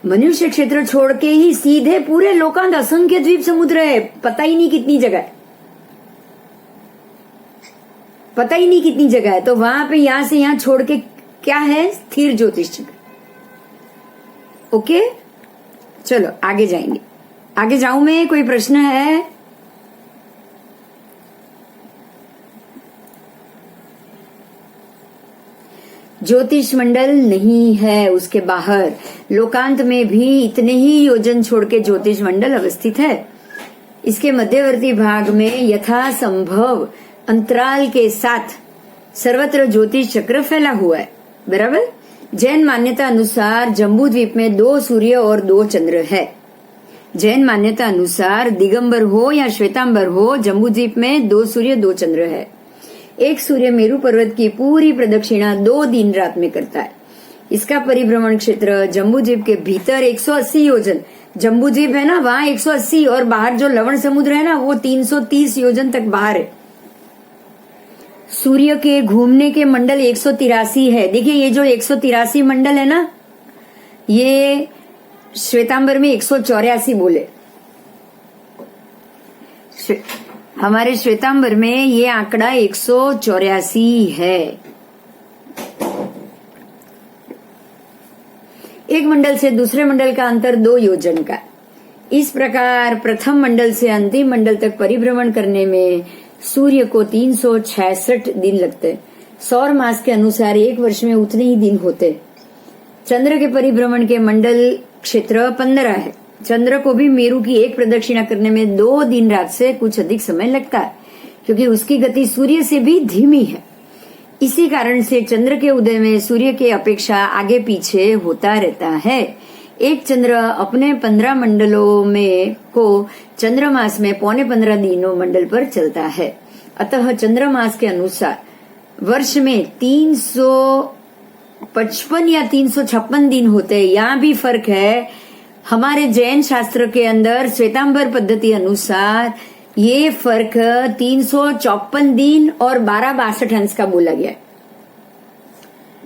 [SPEAKER 1] मनुष्य क्षेत्र छोड़ के ही सीधे पूरे लोकांत असंख्य द्वीप समुद्र है, पता ही नहीं कितनी जगह है, पता ही नहीं कितनी जगह है। तो वहां पे यहां से यहां छोड़ के क्या है? स्थिर ज्योतिष चक्र। ओके, चलो आगे जाएंगे। आगे जाऊं मैं? कोई प्रश्न है? ज्योतिष मंडल नहीं है उसके बाहर, लोकांत में भी इतने ही योजन छोड़ के ज्योतिष मंडल अवस्थित है। इसके मध्यवर्ती भाग में यथासंभव अंतराल के साथ सर्वत्र ज्योतिष चक्र फैला हुआ है, बराबर। जैन मान्यता अनुसार जम्बू द्वीप में 2 सूर्य और 2 चंद्र है। जैन मान्यता अनुसार दिगंबर हो या श्वेतांबर हो, जम्बू द्वीप में 2 सूर्य 2 चंद्र है। एक सूर्य मेरू पर्वत की पूरी प्रदक्षिणा 2 दिन रात में करता है। इसका परिभ्रमण क्षेत्र जम्बू द्वीप के भीतर 180 योजन, जम्बू द्वीप है ना वहां 180, और बाहर जो लवण समुद्र है ना वो 330 योजन तक बाहर है। सूर्य के घूमने के मंडल 183 है। देखिए ये जो 183 मंडल है ना, ये श्वेतांबर में 184 बोले, हमारे श्वेतांबर में ये आंकड़ा 184 है। एक मंडल से दूसरे मंडल का अंतर 2 योजन का। इस प्रकार प्रथम मंडल से अंतिम मंडल तक परिभ्रमण करने में सूर्य को 366 दिन लगते। सौर मास के अनुसार एक वर्ष में उतने ही दिन होते। चंद्र के परिभ्रमण के मंडल क्षेत्र 15 है। चंद्र को भी मेरू की एक प्रदक्षिणा करने में 2 दिन रात से कुछ अधिक समय लगता है, क्योंकि उसकी गति सूर्य से भी धीमी है। इसी कारण से चंद्र के उदय में सूर्य के अपेक्षा आगे पीछे होता रहता है। एक चंद्र अपने 15 मंडलों में को चंद्रमास में 15.25 दिनों मंडल पर चलता है। अतः चंद्रमास के अनुसार वर्ष में 355 या 356 दिन होते हैं, यहाँ भी फर्क है। हमारे जैन शास्त्र के अंदर श्वेतांबर पद्धति अनुसार ये फर्क 354 दिन और 1262 अंश का बोला गया है।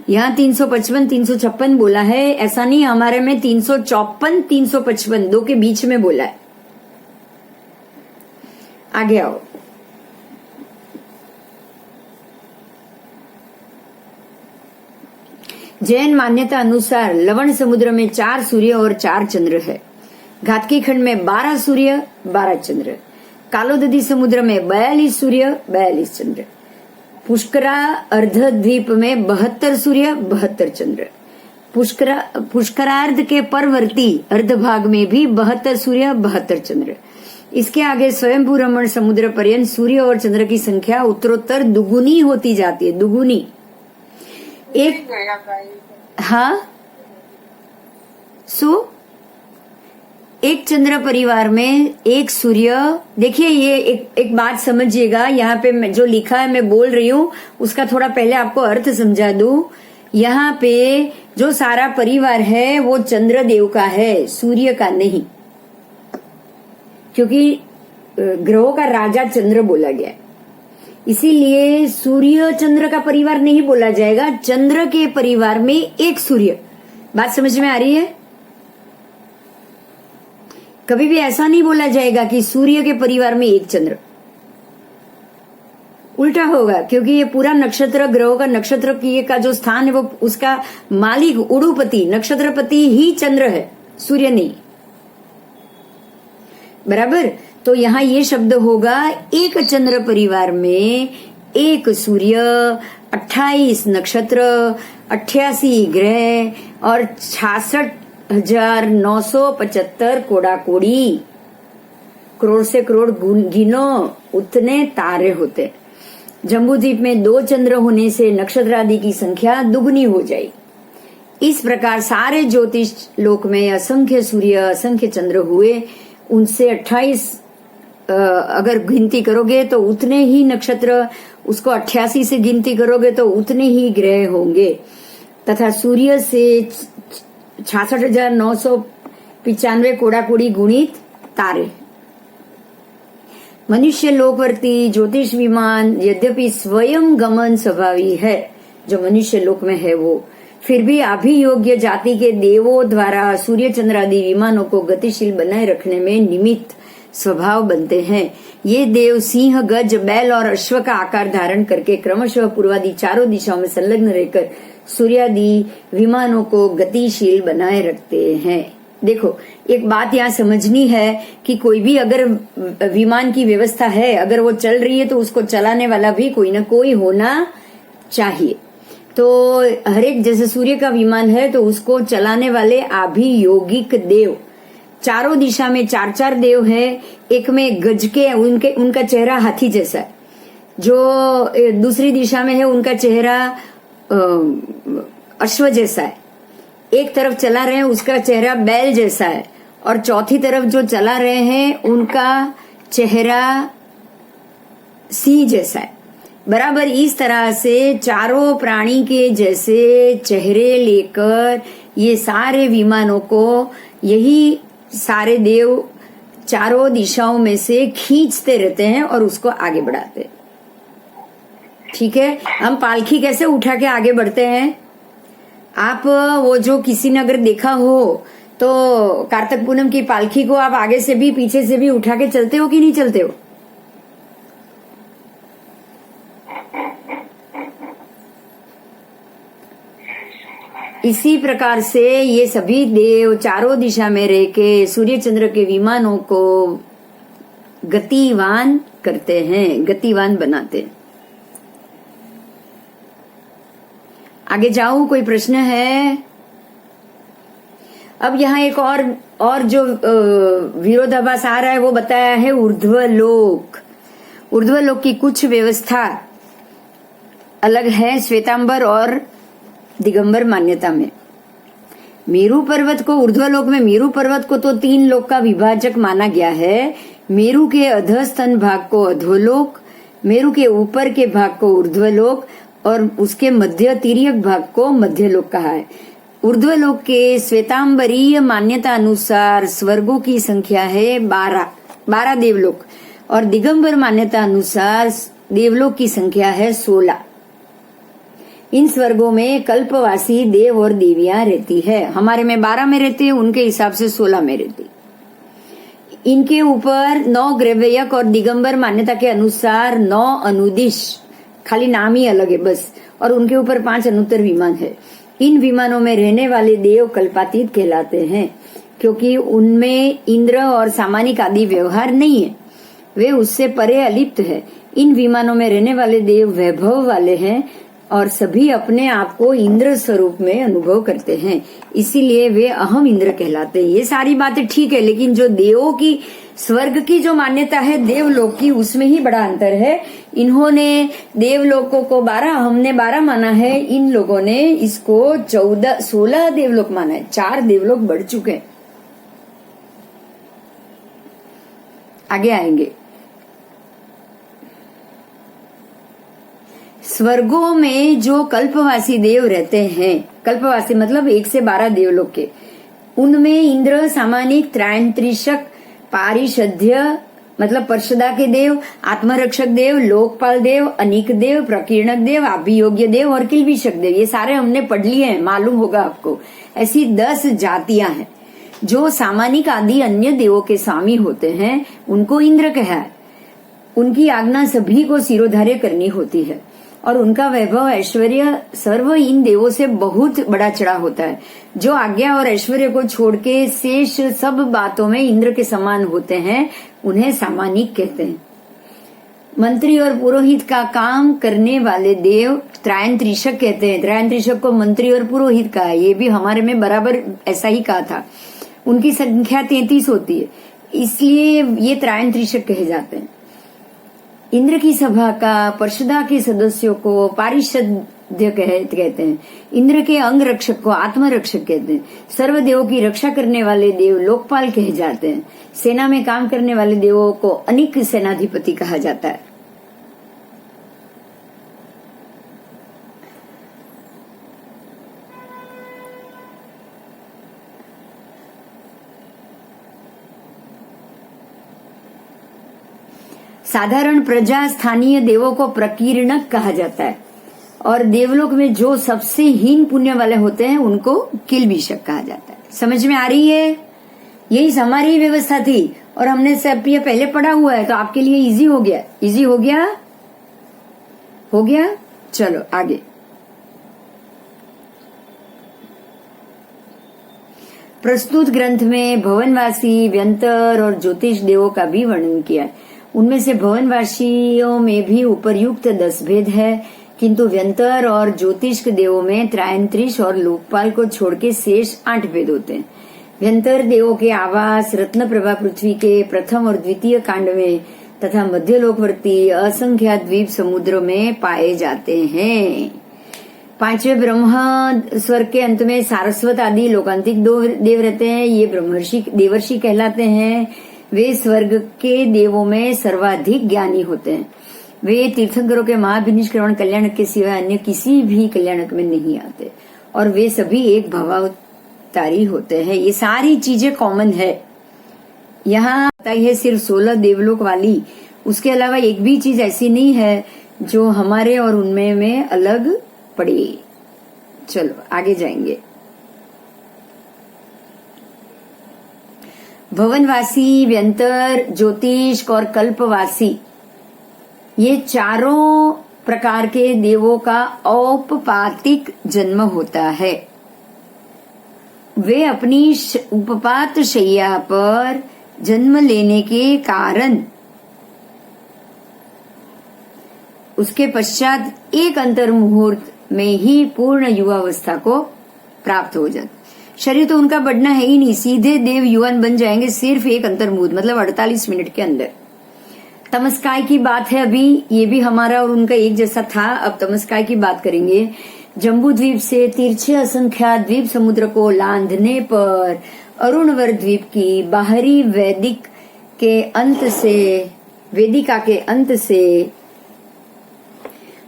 [SPEAKER 1] यहाँ 355 356 बोला है, ऐसा नहीं, हमारे में 354 355 दो के बीच में बोला है। आगे आओ। जैन मान्यता अनुसार लवण समुद्र में 4 सूर्य और 4 चंद्र है। घातकी खंड में 12 सूर्य 12 चंद्र। कालोदधी समुद्र में 42 सूर्य 42 चंद्र। पुष्करा अर्धद्वीप में 72 सूर्य 72 चंद्र। पुष्करार्ध के परवर्ती अर्धभाग में भी 72 सूर्य 72 चंद्र। इसके आगे स्वयंभू रमण समुद्र पर्यंत सूर्य और चंद्र की संख्या उत्तरोत्तर दुगुनी होती जाती है, दुगुनी। एक हाँ एक चंद्र परिवार में एक सूर्य। देखिए ये एक बात समझिएगा, यहाँ पे जो लिखा है मैं बोल रही हूँ उसका थोड़ा पहले आपको अर्थ समझा दूं। यहाँ पे जो सारा परिवार है वो चंद्रदेव का है, सूर्य का नहीं, क्योंकि ग्रहों का राजा चंद्र बोला गया है। इसीलिए सूर्य चंद्र का परिवार नहीं बोला जाएगा, चंद्र के परिवार में एक सूर्य। बात समझ में आ रही है? कभी भी ऐसा नहीं बोला जाएगा कि सूर्य के परिवार में एक चंद्र, उल्टा होगा, क्योंकि ये पूरा नक्षत्र ग्रहों का नक्षत्र की का जो स्थान है वो उसका मालिक उड़ुपति नक्षत्रपति ही चंद्र है, सूर्य नहीं। बराबर? तो यहाँ ये शब्द होगा एक चंद्र परिवार में एक सूर्य, 28 नक्षत्र, 88 ग्रह और 66,975 कोड़ा-कोड़ी। करोड़ से करोड़ गिनो उतने तारे होते। जम्बूद्वीप में 2 चंद्र होने से नक्षत्र आदि की संख्या दुगनी हो जाएगी। इस प्रकार सारे ज्योतिष लोक में असंख्य सूर्य असंख्य चंद्र हुए, उनसे 28 अगर गिनती करोगे तो उतने ही नक्षत्र, उसको 88 से गिनती करोगे तो उतने ही ग्रह होंगे, तथा सूर्य से 66,995 कोड़ा-कोड़ी गुणित तारे। मनुष्य लोकवर्ती ज्योतिष विमान यद्यपि स्वयं गमन स्वभावी है, जो मनुष्य लोक में है वो, फिर भी अभियोग्य जाति के देवों द्वारा सूर्य चंद्र आदि विमानों को गतिशील बनाए रखने में निमित्त स्वभाव बनते हैं। ये देव सिंह, गज, बैल और अश्व का आकार धारण करके क्रमशः पूर्वादि चारों दिशाओं में संलग्न रहकर सूर्यादि विमानों को गतिशील बनाए रखते हैं। देखो एक बात यहाँ समझनी है कि कोई भी अगर विमान की व्यवस्था है, अगर वो चल रही है तो उसको चलाने वाला भी कोई ना कोई होना चाहिए। तो हर एक, जैसे सूर्य का विमान है तो उसको चलाने वाले अभियोगिक देव, चारों दिशा में 4-4 देव है। एक में गज के उनका चेहरा हाथी जैसा है, जो दूसरी दिशा में है उनका चेहरा अश्व जैसा है। एक तरफ चला रहे हैं उसका चेहरा बैल जैसा है, और चौथी तरफ जो चला रहे हैं उनका चेहरा सिंह जैसा है। बराबर इस तरह से चारों प्राणी के जैसे चेहरे लेकर ये सारे विमानों को यही सारे देव चारों दिशाओं में से खींचते रहते हैं और उसको आगे बढ़ाते हैं। ठीक है, हम पालकी कैसे उठा के आगे बढ़ते हैं? आप वो जो किसी ने अगर देखा हो तो कार्तिक पूनम की पालकी को आप आगे से भी पीछे से भी उठा के चलते हो कि नहीं चलते हो? इसी प्रकार से ये सभी देव चारों दिशा में रह के सूर्य चंद्र के विमानों को गतिवान करते हैं, गतिवान बनाते हैं। आगे जाऊं, कोई प्रश्न है? अब यहाँ एक और जो विरोधाभास आ रहा है वो बताया है ऊर्ध्वलोक। ऊर्ध्वलोक की कुछ व्यवस्था अलग है श्वेतांबर और दिगंबर मान्यता में। मेरू पर्वत को ऊर्ध्वलोक में, मेरू पर्वत को तो 3 लोक का विभाजक माना गया है। मेरू के अधस्तन भाग को अधोलोक, मेरू के ऊपर के भाग को ऊर्ध्वलोक और उसके मध्य तिर्यक भाग को मध्य लोक कहा है। ऊर्ध्व लोक के श्वेतांबरीय मान्यता अनुसार स्वर्गों की संख्या है 12 देवलोक, और दिगंबर मान्यता अनुसार देवलोक की संख्या है 16। इन स्वर्गों में कल्पवासी देव और देवियां रहती है। हमारे में 12 में रहते हैं, उनके हिसाब से 16 में रहती। इनके ऊपर 9 ग्रव्यक और दिगंबर मान्यता के अनुसार 9 अनुदिश, खाली नाम ही अलग है बस, और उनके ऊपर 5 अनुत्तर विमान है। इन विमानों में रहने वाले देव कल्पातीत कहलाते हैं, क्योंकि उनमें इंद्र और सामानिक आदि व्यवहार नहीं है, वे उससे परे अलिप्त है। इन विमानों में रहने वाले देव वैभव वाले हैं और सभी अपने आप को इंद्र स्वरूप में अनुभव करते हैं, इसीलिए वे अहम इंद्र कहलाते हैं। ये सारी बातें ठीक है, लेकिन जो देवों की स्वर्ग की जो मान्यता है देवलोक की, उसमें ही बड़ा अंतर है। इन्होंने देवलोकों को 12, हमने 12 माना है, इन लोगों ने इसको 16 देवलोक माना है। 4 देवलोक बढ़ चुके हैं। आगे आएंगे। स्वर्गों में जो कल्पवासी देव रहते हैं, कल्पवासी मतलब 1 से 12 देवलोक के, उनमें इंद्र, सामानिक, त्रैंत्रिशक, पारिषद्य मतलब पर्षदा के देव, आत्मरक्षक देव, लोकपाल देव, अनिक देव, प्रकीर्णक देव, अभियोग्य देव और किल्बिषक देव, ये सारे हमने पढ़ लिए हैं, मालूम होगा आपको। ऐसी 10 जातियां हैं। जो सामानिक आदि अन्य देवों के स्वामी होते हैं उनको इंद्र कहा है। उनकी आज्ञा सभी को सिरोधार्य करनी होती है और उनका वैभव ऐश्वर्य सर्व इन देवों से बहुत बड़ा चढ़ा होता है। जो आज्ञा और ऐश्वर्य को छोड़ के शेष सब बातों में इंद्र के समान होते हैं उन्हें सामानिक कहते हैं। मंत्री और पुरोहित का काम करने वाले देव त्रैंत्रिशक कहते हैं। त्रैंत्रिशक को मंत्री और पुरोहित कहा है, ये भी हमारे में बराबर ऐसा ही कहा था। उनकी संख्या 33 होती है, इसलिए ये त्रैंत्रिशक कहे जाते हैं। इंद्र की सभा का पर्षदा के सदस्यों को पारिषद्य कहते हैं। इंद्र के अंग रक्षक को आत्मरक्षक कहते हैं। सर्व देवों की रक्षा करने वाले देव लोकपाल कहे जाते हैं। सेना में काम करने वाले देवों को अनिक सेनाधिपति कहा जाता है। साधारण प्रजा स्थानीय देवों को प्रकीर्णक कहा जाता है और देवलोक में जो सबसे हीन पुण्य वाले होते हैं उनको किल्बिषक कहा जाता है। समझ में आ रही है? यही हमारी व्यवस्था थी और हमने सब ये पहले पढ़ा हुआ है, तो आपके लिए इजी हो गया। इजी हो गया? हो गया? चलो आगे। प्रस्तुत ग्रंथ में भवनवासी, व्यंतर और ज्योतिष देवों का भी वर्णन किया है। उनमें से भवनवासियों में भी उपर्युक्त 10 भेद है, किंतु व्यंतर और ज्योतिष के देवों में त्रैंत्रिश और लोकपाल को छोड़ के शेष 8 भेद होते हैं। व्यंतर देवों के आवास रत्न प्रभा पृथ्वी के प्रथम और द्वितीय कांड में तथा मध्यलोकवर्ती असंख्यात द्वीप समुद्र में पाए जाते हैं। 5वें ब्रह्म स्वर्ग के अंत में सारस्वत आदि लोकांतिक देव रहते हैं। ये ब्रह्मर्षि देवर्षि कहलाते हैं। वे स्वर्ग के देवों में सर्वाधिक ज्ञानी होते हैं। वे तीर्थंकरों के महाभिनिष्क्रमण कल्याणक के सिवाय अन्य किसी भी कल्याणक में नहीं आते और वे सभी एक भावावतारी होते हैं। ये सारी चीजें कॉमन है। यहाँ है सिर्फ 16 देवलोक वाली, उसके अलावा एक भी चीज ऐसी नहीं है जो हमारे और उनमें में अलग पड़े। चलो आगे जाएंगे। भवनवासी, व्यंतर, ज्योतिष और कल्पवासी, ये चारों प्रकार के देवों का औपपातिक जन्म होता है। वे अपनी उपपात शैया पर जन्म लेने के कारण उसके पश्चात एक अंतर मुहूर्त में ही पूर्ण युवावस्था को प्राप्त हो जाते। शरीर तो उनका बढ़ना है ही नहीं, सीधे देव युवान बन जाएंगे सिर्फ एक अंतर मुहूर्त मतलब 48 मिनट के अंदर। तमस्काय की बात है अभी, ये भी हमारा और उनका एक जैसा था। अब तमस्काय की बात करेंगे। जम्बू द्वीप से तिरछे असंख्यात द्वीप समुद्र को लांघने पर अरुणवर द्वीप की बाहरी वेदिका के अंत से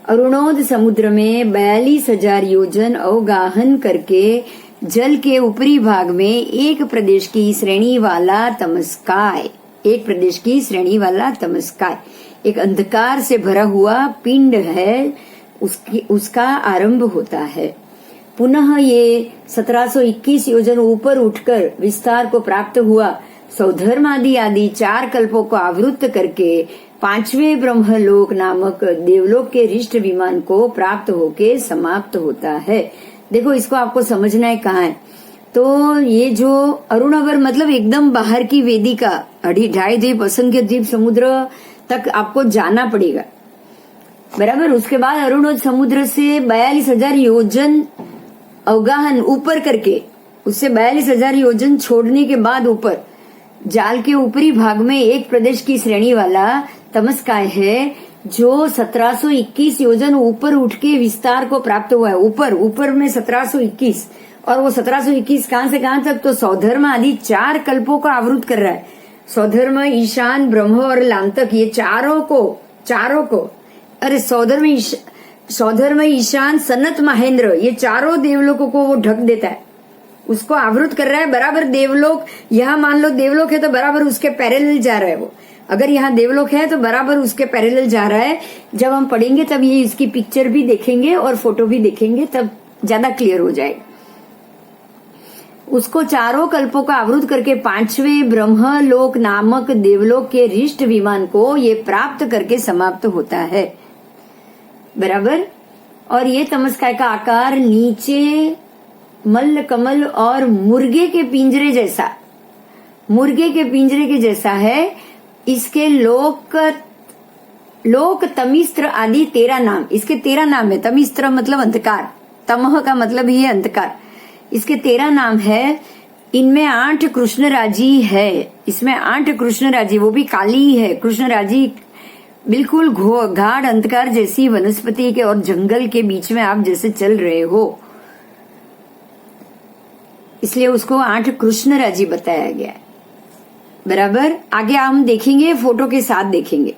[SPEAKER 1] अरुणोद समुद्र में 42,000 योजन अवगाहन करके जल के ऊपरी भाग में एक प्रदेश की श्रेणी वाला तमस्काय, एक प्रदेश की श्रेणी वाला तमस्काय, एक अंधकार से भरा हुआ पिंड है, उसका आरंभ होता है। पुनः ये 1721 योजन ऊपर उठकर विस्तार को प्राप्त हुआ, सौधर्म आदि 4 कल्पों को आवृत्त करके 5वें ब्रह्मलोक नामक देवलोक के रिष्ट विमान को प्राप्त होके समाप्त होता है। देखो इसको आपको समझना है कहाँ है। तो ये जो अरुणावर मतलब एकदम बाहर की वेदिका, 2.5 द्वीप, असंख्य द्वीप, समुद्र तक आपको जाना पड़ेगा, बराबर। उसके बाद अरुणोद समुद्र से 42,000 योजन अवगाहन ऊपर करके, उससे 42,000 योजन छोड़ने के बाद ऊपर जाल के ऊपरी भाग में एक प्रदेश की श्रेणी वाला तमस्काय है, जो 1721 योजन ऊपर उठ के विस्तार को प्राप्त हुआ है। ऊपर में 1721, और वो 1721 कहां से कहां तक, तो सौधर्म आदि 4 कल्पों को आवृत कर रहा है। सौधर्म, ईशान, ब्रह्म और लांतक, ये चारों को अरे सौधर्म, ईशान, सनत, महेंद्र, ये चारों देवलोकों को वो ढक देता है, उसको आवृत कर रहा है। बराबर देवलोक, यहाँ मान लो देवलोक है तो बराबर उसके पैरेलल जा रहा है वो। अगर यहाँ देवलोक है तो बराबर उसके पैरेलल जा रहा है। जब हम पढ़ेंगे तब ये इसकी पिक्चर भी देखेंगे और फोटो भी देखेंगे, तब ज्यादा क्लियर हो जाएगा। उसको चारों कल्पों का आवृत करके 5वें ब्रह्मलोक नामक देवलोक के रिष्ट विमान को ये प्राप्त करके समाप्त होता है, बराबर। और ये तमस्काय का आकार नीचे मल्ल कमल और मुर्गे के पिंजरे के जैसा है। इसके लोक तमिस्त्र आदि 13 नाम, इसके 13 नाम है। तमिस्त्र मतलब अंधकार, तमह का मतलब ही है अंधकार। इसके 13 नाम है। इनमें 8 कृष्णराजी है, इसमें 8 कृष्णराजी, वो भी काली है कृष्णराजी, बिल्कुल गाढ़ अंधकार जैसी वनस्पति के और जंगल के बीच में आप जैसे चल रहे हो, इसलिए उसको 8 कृष्णराजी बताया गया है, बराबर। आगे हम देखेंगे, फोटो के साथ देखेंगे,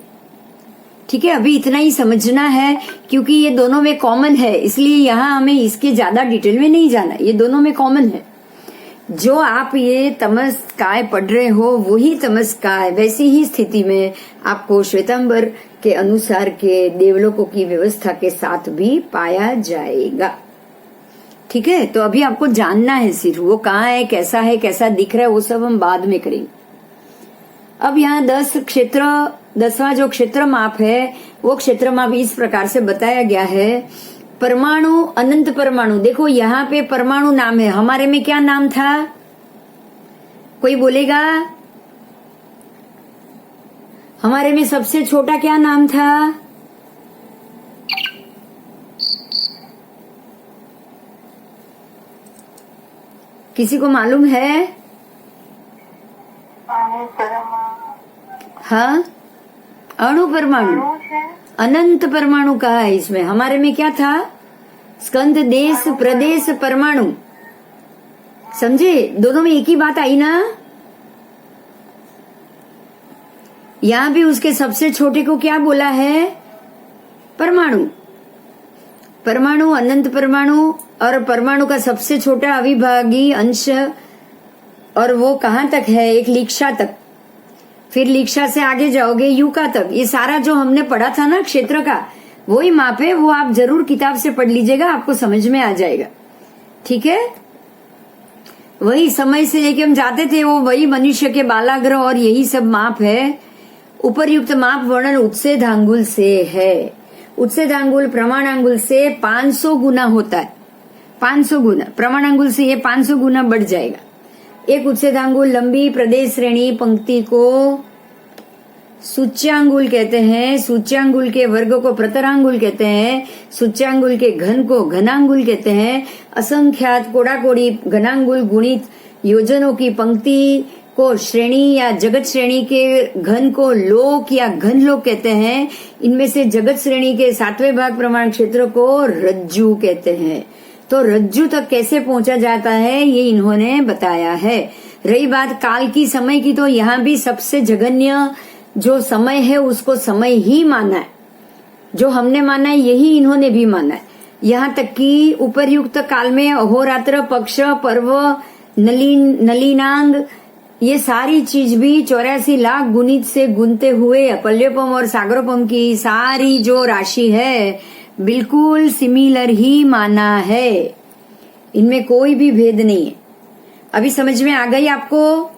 [SPEAKER 1] ठीक है। अभी इतना ही समझना है क्योंकि ये दोनों में कॉमन है, इसलिए यहाँ हमें इसके ज्यादा डिटेल में नहीं जाना, ये दोनों में कॉमन है। जो आप ये तमस्काय पढ़ रहे हो वही तमस्काय वैसी ही स्थिति में आपको श्वेतांबर के अनुसार के देवलोकों की व्यवस्था के साथ भी पाया जाएगा, ठीक है। तो अभी आपको जानना है सिर्फ वो कहाँ है, कैसा दिख रहा है, वो सब हम बाद में करेंगे। अब यहाँ 10वां जो क्षेत्र माप है, वो क्षेत्र माप इस प्रकार से बताया गया है। परमाणु, अनंत परमाणु, देखो यहाँ पे परमाणु नाम है, हमारे में क्या नाम था, कोई बोलेगा? हमारे में सबसे छोटा क्या नाम था? किसी को मालूम है? हाँ, अणु परमाणु, अनंत परमाणु कहा है इसमें। हमारे में क्या था? स्कंद, देश, प्रदेश, परमाणु, समझे? दोनों में एक ही बात आई ना। यहाँ भी उसके सबसे छोटे को क्या बोला है? परमाणु। परमाणु, अनंत परमाणु, और परमाणु का सबसे छोटा अविभागी अंश, और वो कहाँ तक है? एक लीक्षा तक, फिर लीक्षा से आगे जाओगे युका तक। ये सारा जो हमने पढ़ा था ना क्षेत्र का, वही माप है, वो आप जरूर किताब से पढ़ लीजिएगा, आपको समझ में आ जाएगा, ठीक है। वही समय से लेके हम जाते थे, वो वही मनुष्य के बालाग्रह और यही सब माप है। उपरयुक्त माप वर्णन उत्सेधांगुल से है। उत्सेधांगुल प्रमाणांगुल से 500 गुना होता है, 500 गुना। प्रमाणांगुल से ये 500 गुना बढ़ जाएगा। एक उत्सेधांगुल लंबी प्रदेश श्रेणी पंक्ति को सूच्यांगुल कहते हैं, सूच्यांगुल के वर्ग को प्रतरांगुल कहते हैं, सूच्यांगुल के घन को घनांगुल कहते हैं। असंख्यात कोड़ाकोड़ी घनांगुल गुणित योजनों की पंक्ति को श्रेणी या जगत श्रेणी के घन को लोक या घन लोक कहते हैं। इनमें से जगत श्रेणी के 7वें भाग प्रमाण क्षेत्र को रज्जु कहते हैं। तो रज्जु तक कैसे पहुंचा जाता है ये इन्होंने बताया है। रही बात काल की, समय की, तो यहाँ भी सबसे जघन्य जो समय है उसको समय ही माना है। जो हमने माना है यही इन्होंने भी माना है। यहाँ तक कि उपर्युक्त काल में अहोरात्र, पक्ष, पर्व, नलिनांग, ये सारी चीज भी 84 लाख गुणित से गुनते हुए अपल्योपम और सागरोपम की सारी जो राशि है बिल्कुल सिमिलर ही माना है। इनमें कोई भी भेद नहीं है। अभी समझ में आ गई आपको?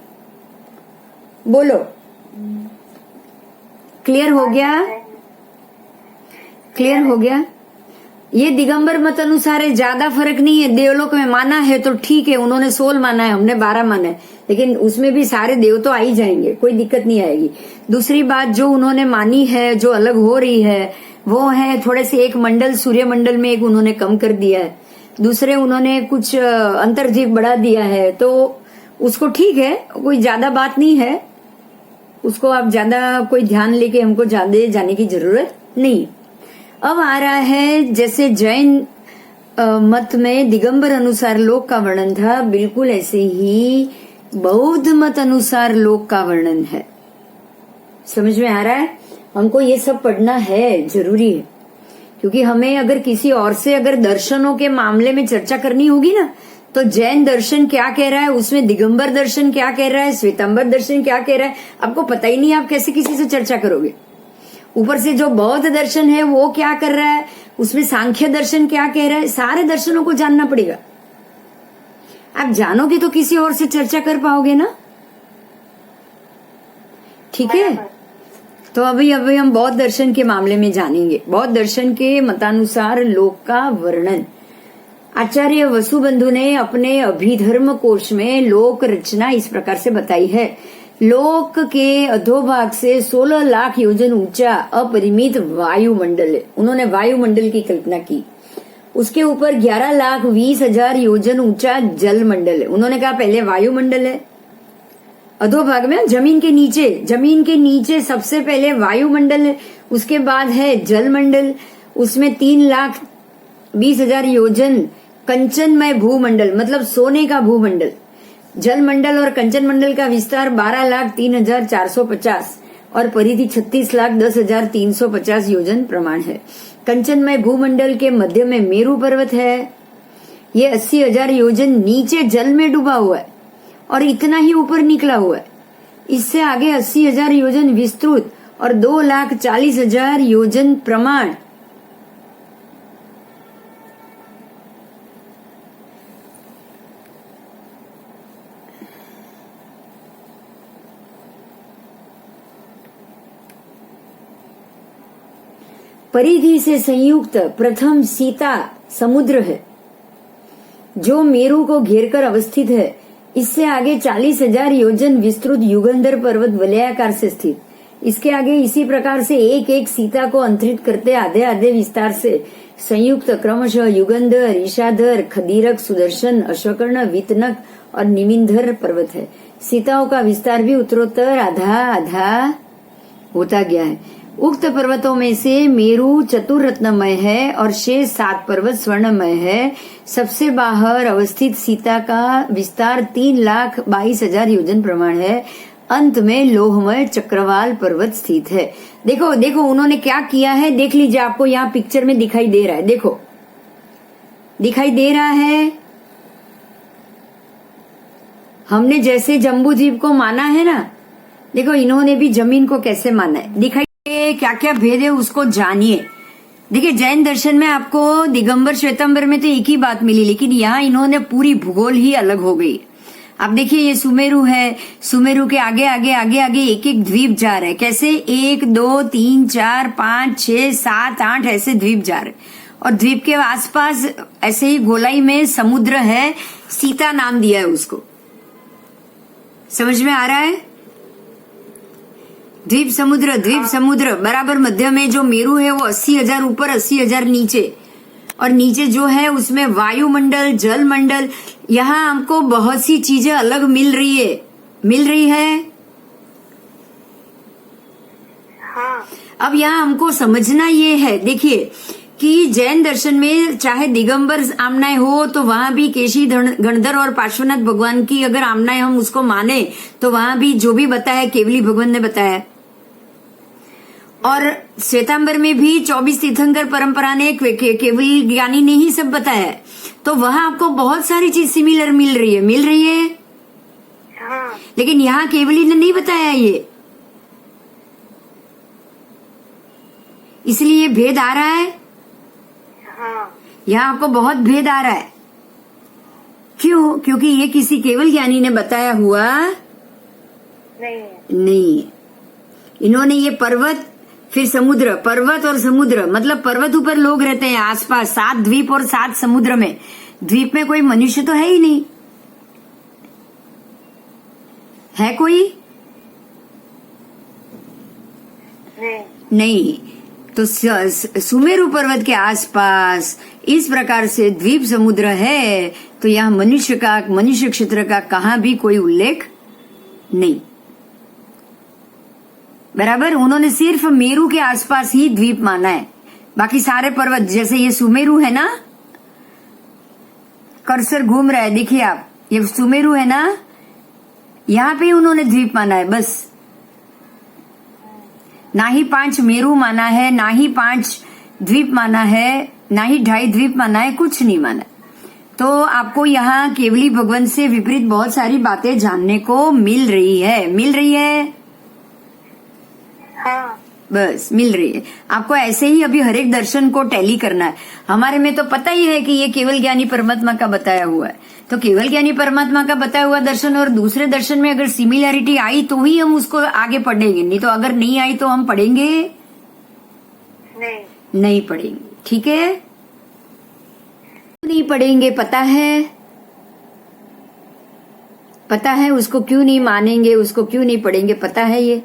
[SPEAKER 1] बोलो, क्लियर हो गया? क्लियर हो गया? ये दिगंबर मत अनुसार है, ज्यादा फर्क नहीं है। देवलोक में माना है तो ठीक है, उन्होंने 16 माना है, हमने 12 माना है, लेकिन उसमें भी सारे देव तो आ ही जाएंगे, कोई दिक्कत नहीं आएगी। दूसरी बात जो उन्होंने मानी है, जो अलग हो रही है, वो है थोड़े से एक मंडल, सूर्य मंडल में एक उन्होंने कम कर दिया है, दूसरे उन्होंने कुछ अंतर्जीव बढ़ा दिया है, तो उसको ठीक है, कोई ज्यादा बात नहीं है, उसको आप ज्यादा कोई ध्यान लेके हमको ज्यादा जाने की जरूरत नहीं। अब आ रहा है जैसे जैन मत में दिगंबर अनुसार लोक का वर्णन था, बिल्कुल ऐसे ही बौद्ध मत अनुसार लोक का वर्णन है। समझ में आ रहा है? हमको ये सब पढ़ना है, जरूरी है, क्योंकि हमें अगर किसी और से अगर दर्शनों के मामले में चर्चा करनी होगी ना, तो जैन दर्शन क्या कह रहा है, उसमें दिगंबर दर्शन क्या कह रहा है, श्वेतांबर दर्शन क्या कह रहा है, आपको पता ही नहीं, आप कैसे किसी से चर्चा करोगे। ऊपर से जो बौद्ध दर्शन है वो क्या कर रहा है, उसमें सांख्य दर्शन क्या कह रहा है, सारे दर्शनों को जानना पड़ेगा। आप जानोगे तो किसी और से चर्चा कर पाओगे ना, ठीक है? तो अभी हम बौद्ध दर्शन के मामले में जानेंगे। बौद्ध दर्शन के मतानुसार लोक का वर्णन आचार्य वसुबंधु ने अपने अभिधर्म कोश में लोक रचना इस प्रकार से बताई है। लोक के अधोभाग से 16 लाख योजन ऊंचा अपरिमित वायुमंडल है। उन्होंने वायुमंडल की कल्पना की। उसके ऊपर 11,20,000 योजन ऊंचा जल मंडल है। उन्होंने कहा पहले वायुमंडल है, अधोभाग में जमीन के नीचे सबसे पहले वायुमंडल है, उसके बाद है जल मंडल, उसमें 3,20,000 योजन कंचनमय भूमंडल, मतलब सोने का भूमंडल। जल मंडल और कंचन मंडल का विस्तार 12,03,450 और परिधि 36,10,350 योजन प्रमाण है। कंचनमय भूमंडल के मध्य में मेरू पर्वत है। ये 80,000 योजन नीचे जल में डूबा हुआ है और इतना ही ऊपर निकला हुआ है। इससे आगे 80,000 योजन विस्तृत और 2,40,000 योजन प्रमाण। परिधि से संयुक्त प्रथम सीता समुद्र है जो मेरू को घेरकर अवस्थित है। इससे आगे 40,000 योजन विस्तृत युगंधर पर्वत वलयाकार से स्थित। इसके आगे इसी प्रकार से एक एक सीता को अंतरित करते आधे आधे विस्तार से संयुक्त क्रमशः युगंधर, ईशाधर, खदीरक, सुदर्शन, अश्वकर्ण, वितनक और निमिंधर पर्वत है। सीताओं का विस्तार भी उत्तरोत्तर आधा आधा होता गया है। उक्त पर्वतों में से मेरू चतुररत्नमय है और शेष 7 पर्वत स्वर्णमय है। सबसे बाहर अवस्थित सीता का विस्तार 3,22,000 योजन प्रमाण है। अंत में लोहमय चक्रवाल पर्वत स्थित है। देखो देखो उन्होंने क्या किया है, देख लीजिए, आपको यहाँ पिक्चर में दिखाई दे रहा है। देखो दिखाई दे रहा है। हमने जैसे जम्बू द्वीप को माना है ना, देखो इन्होंने भी जमीन को कैसे माना है। दिखाई क्या क्या भेद है उसको जानिए। देखिए जैन दर्शन में आपको दिगंबर श्वेतांबर में तो एक ही बात मिली, लेकिन यहाँ इन्होंने पूरी भूगोल ही अलग हो गई। आप देखिए ये सुमेरु है, सुमेरु के आगे आगे आगे आगे एक एक द्वीप जा रहे हैं। कैसे 1 2 3 4 5 6 7 8 ऐसे द्वीप जा रहे, और द्वीप के आसपास ऐसे ही गोलाई में समुद्र है। सीता नाम दिया है उसको। समझ में आ रहा है? द्वीप समुद्र बराबर मध्य में जो मेरू है वो 80,000 ऊपर 80,000 नीचे, और नीचे जो है उसमें वायुमंडल, जल मंडल। यहाँ हमको बहुत सी चीजें अलग मिल रही है।
[SPEAKER 2] हाँ।
[SPEAKER 1] अब यहाँ हमको समझना ये है, देखिए कि जैन दर्शन में चाहे दिगंबर आमनाएं हो तो वहां भी केशी, गणधर और पार्श्वनाथ भगवान की अगर आमनाएं हम उसको माने तो वहां भी जो भी बताया केवली भगवान ने बताया। और श्वेतांबर में भी 24 तीर्थंकर परंपरा ने केवल ज्ञानी ने ही सब बताया है, तो वहां आपको बहुत सारी चीज सिमिलर मिल रही है।
[SPEAKER 2] हाँ
[SPEAKER 1] लेकिन यहाँ केवली ने नहीं बताया ये, इसलिए भेद आ रहा है।
[SPEAKER 2] हाँ
[SPEAKER 1] यहाँ आपको बहुत भेद आ रहा है। क्यों? क्योंकि ये किसी केवल ज्ञानी ने बताया हुआ नहीं। इन्होंने ये पर्वत फिर समुद्र, पर्वत और समुद्र, मतलब पर्वत ऊपर लोग रहते हैं आसपास, 7 द्वीप और 7 समुद्र में। द्वीप में कोई मनुष्य तो है ही नहीं, है कोई? नहीं। तो सुमेरु पर्वत के आसपास इस प्रकार से द्वीप समुद्र है, तो यहाँ मनुष्य क्षेत्र का कहाँ भी कोई उल्लेख नहीं। बराबर, उन्होंने सिर्फ मेरू के आसपास ही द्वीप माना है। बाकी सारे पर्वत, जैसे ये सुमेरु है ना, कर्सर घूम रहा है, देखिए आप, ये सुमेरु है ना, यहाँ पे उन्होंने द्वीप माना है बस। ना ही 5 मेरू माना है, ना ही 5 द्वीप माना है, ना ही 2.5 द्वीप माना है, कुछ नहीं माना। तो आपको यहाँ केवली भगवान से विपरीत बहुत सारी बातें जानने को मिल रही है।
[SPEAKER 2] हाँ
[SPEAKER 1] बस मिल रही है आपको। ऐसे ही अभी हर एक दर्शन को टैली करना है। हमारे में तो पता ही है कि ये केवल ज्ञानी परमात्मा का बताया हुआ है, तो केवल ज्ञानी परमात्मा का बताया हुआ दर्शन और दूसरे दर्शन में अगर सिमिलैरिटी आई तो ही हम उसको आगे पढ़ेंगे, नहीं तो अगर नहीं आई तो हम पढ़ेंगे नहीं पढ़ेंगे। ठीक है, नहीं पढ़ेंगे, पता है उसको क्यों नहीं मानेंगे, उसको क्यों नहीं पढ़ेंगे, पता है ये।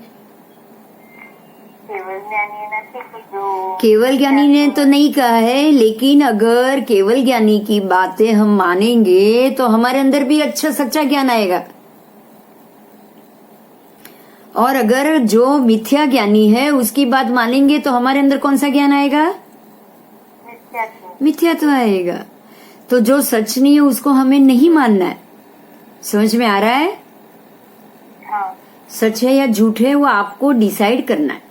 [SPEAKER 1] केवल ज्ञानी ने तो नहीं कहा है, लेकिन अगर केवल ज्ञानी की बातें हम मानेंगे तो हमारे अंदर भी अच्छा सच्चा ज्ञान आएगा। और अगर जो मिथ्या ज्ञानी है उसकी बात मानेंगे तो हमारे अंदर कौन सा ज्ञान आएगा? मिथ्या तो आएगा। तो जो सच नहीं है उसको हमें नहीं मानना है। समझ में आ रहा है?
[SPEAKER 2] हाँ।
[SPEAKER 1] सच है या झूठ है वो आपको डिसाइड करना है।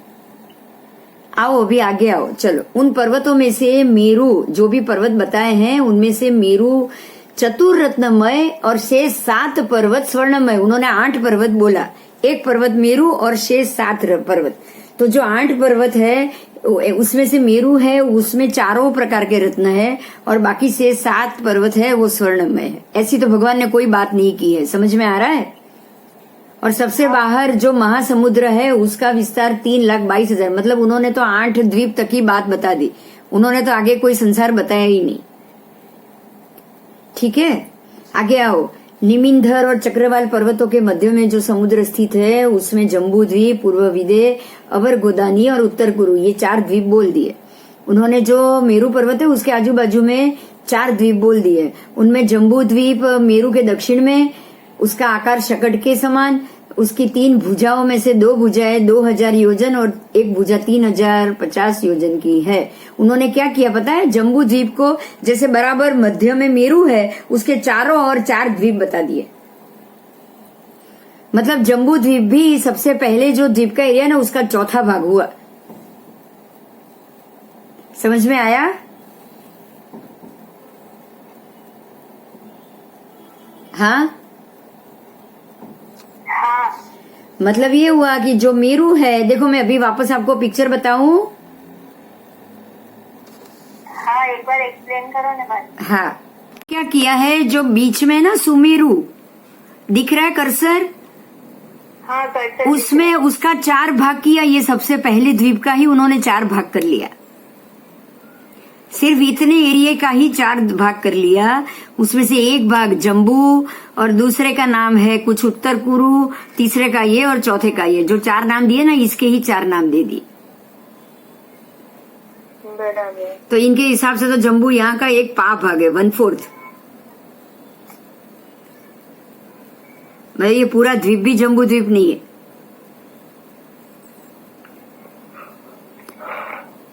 [SPEAKER 1] आओ अभी आगे आओ, चलो। उन पर्वतों में से मेरू, जो भी पर्वत बताए हैं उनमें से मेरू चतुर्रत्नमय और शेष 7 पर्वत स्वर्णमय। उन्होंने 8 पर्वत बोला, एक पर्वत मेरू और शेष 7 पर्वत। तो जो 8 पर्वत है उसमें से मेरू है, उसमें चारों प्रकार के रत्न है, और बाकी शेष 7 पर्वत है वो स्वर्णमय है। ऐसी तो भगवान ने कोई बात नहीं की है। समझ में आ रहा है? और सबसे बाहर जो महासमुद्र है उसका विस्तार 3,22,000, मतलब उन्होंने तो 8 द्वीप तक की बात बता दी। उन्होंने तो आगे कोई संसार बताया ही नहीं। ठीक है, आगे आओ। निमिंधर और चक्रवाल पर्वतों के मध्य में जो समुद्र स्थित है उसमें जम्बू द्वीप, पूर्व विदे, अवर गोदानी और उत्तर कुरु, ये 4 द्वीप बोल दिए। उन्होंने जो मेरू पर्वत है उसके आजू बाजू में 4 द्वीप बोल दिए। उनमें जम्बू द्वीप मेरू के दक्षिण में, उसका आकार शकट के समान, उसकी 3 भुजाओं में से 2 भुजाएं 2000 योजन और एक भुजा 3050 योजन की है। उन्होंने क्या किया पता है? जम्बू द्वीप को जैसे बराबर मध्य में मेरू है उसके चारों ओर 4 द्वीप बता दिए। मतलब जम्बू द्वीप भी सबसे पहले जो द्वीप का एरिया ना उसका चौथा भाग हुआ। समझ में आया? हाँ, मतलब ये हुआ कि जो मेरू है, देखो मैं अभी वापस आपको पिक्चर बताऊं।
[SPEAKER 2] हाँ, एक बार एक्सप्लेन करो ना बात।
[SPEAKER 1] हाँ, क्या किया है? जो बीच में ना सुमेरु दिख रहा है कर्सर,
[SPEAKER 2] हाँ, कर्सर
[SPEAKER 1] उसमें उसका 4 भाग किया। ये सबसे पहले द्वीप का ही उन्होंने 4 भाग कर लिया। सिर्फ इतने एरिया का ही 4 भाग कर लिया। उसमें से एक भाग जम्बू और दूसरे का नाम है कुछ उत्तर कुरु, तीसरे का ये और चौथे का ये। जो 4 नाम दिए ना इसके ही 4 नाम दे दिए। तो इनके हिसाब से तो जम्बू यहाँ का एक पा भाग है, 1/4। ये पूरा द्वीप भी जम्बू द्वीप नहीं है।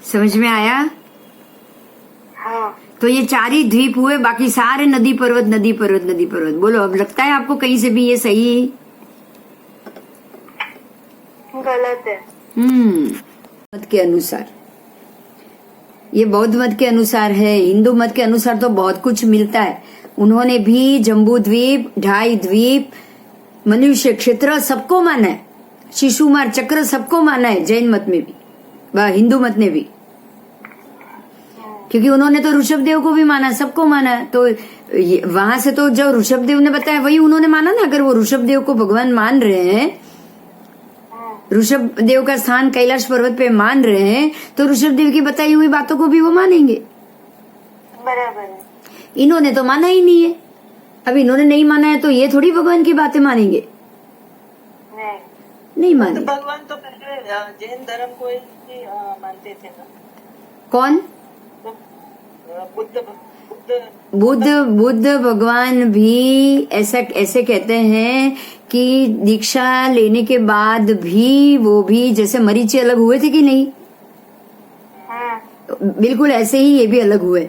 [SPEAKER 1] समझ में आया?
[SPEAKER 2] हाँ।
[SPEAKER 1] तो ये 4 ही द्वीप हुए, बाकी सारे नदी पर्वत नदी पर्वत नदी पर्वत। बोलो, अब लगता है आपको कहीं से भी ये सही?
[SPEAKER 2] गलत है।
[SPEAKER 1] मत के अनुसार, ये बौद्ध मत के अनुसार है, हिंदू मत के अनुसार तो बहुत कुछ मिलता है। उन्होंने भी जम्बू द्वीप, ढाई द्वीप, मनुष्य क्षेत्र सबको माना है, शिशुमार चक्र सबको माना है, जैन मत में भी व हिंदू मत ने भी, क्योंकि उन्होंने तो ऋषभदेव को भी माना, सबको माना। तो वहां से तो जो ऋषभदेव ने बताया वही उन्होंने माना ना। अगर वो ऋषभदेव को भगवान मान रहे हैं, ऋषभदेव का स्थान कैलाश पर्वत पे मान रहे हैं, तो ऋषभदेव की बताई हुई बातों को भी वो मानेंगे।
[SPEAKER 2] बराबर है।
[SPEAKER 1] इन्होंने तो माना ही नहीं है। अब इन्होंने नहीं माना है तो ये थोड़ी भगवान की बातें मानेंगे, नहीं
[SPEAKER 4] तो
[SPEAKER 1] मानेंगे।
[SPEAKER 4] भगवान तो पहले जैन धर्म को ही मानते थे ना।
[SPEAKER 1] कौन?
[SPEAKER 4] तो बुद्ध
[SPEAKER 1] बुद्ध भगवान भी ऐसे कहते हैं कि दीक्षा लेने के बाद भी वो भी जैसे मरीची अलग हुए थे कि नहीं, बिल्कुल ऐसे ही ये भी अलग हुए।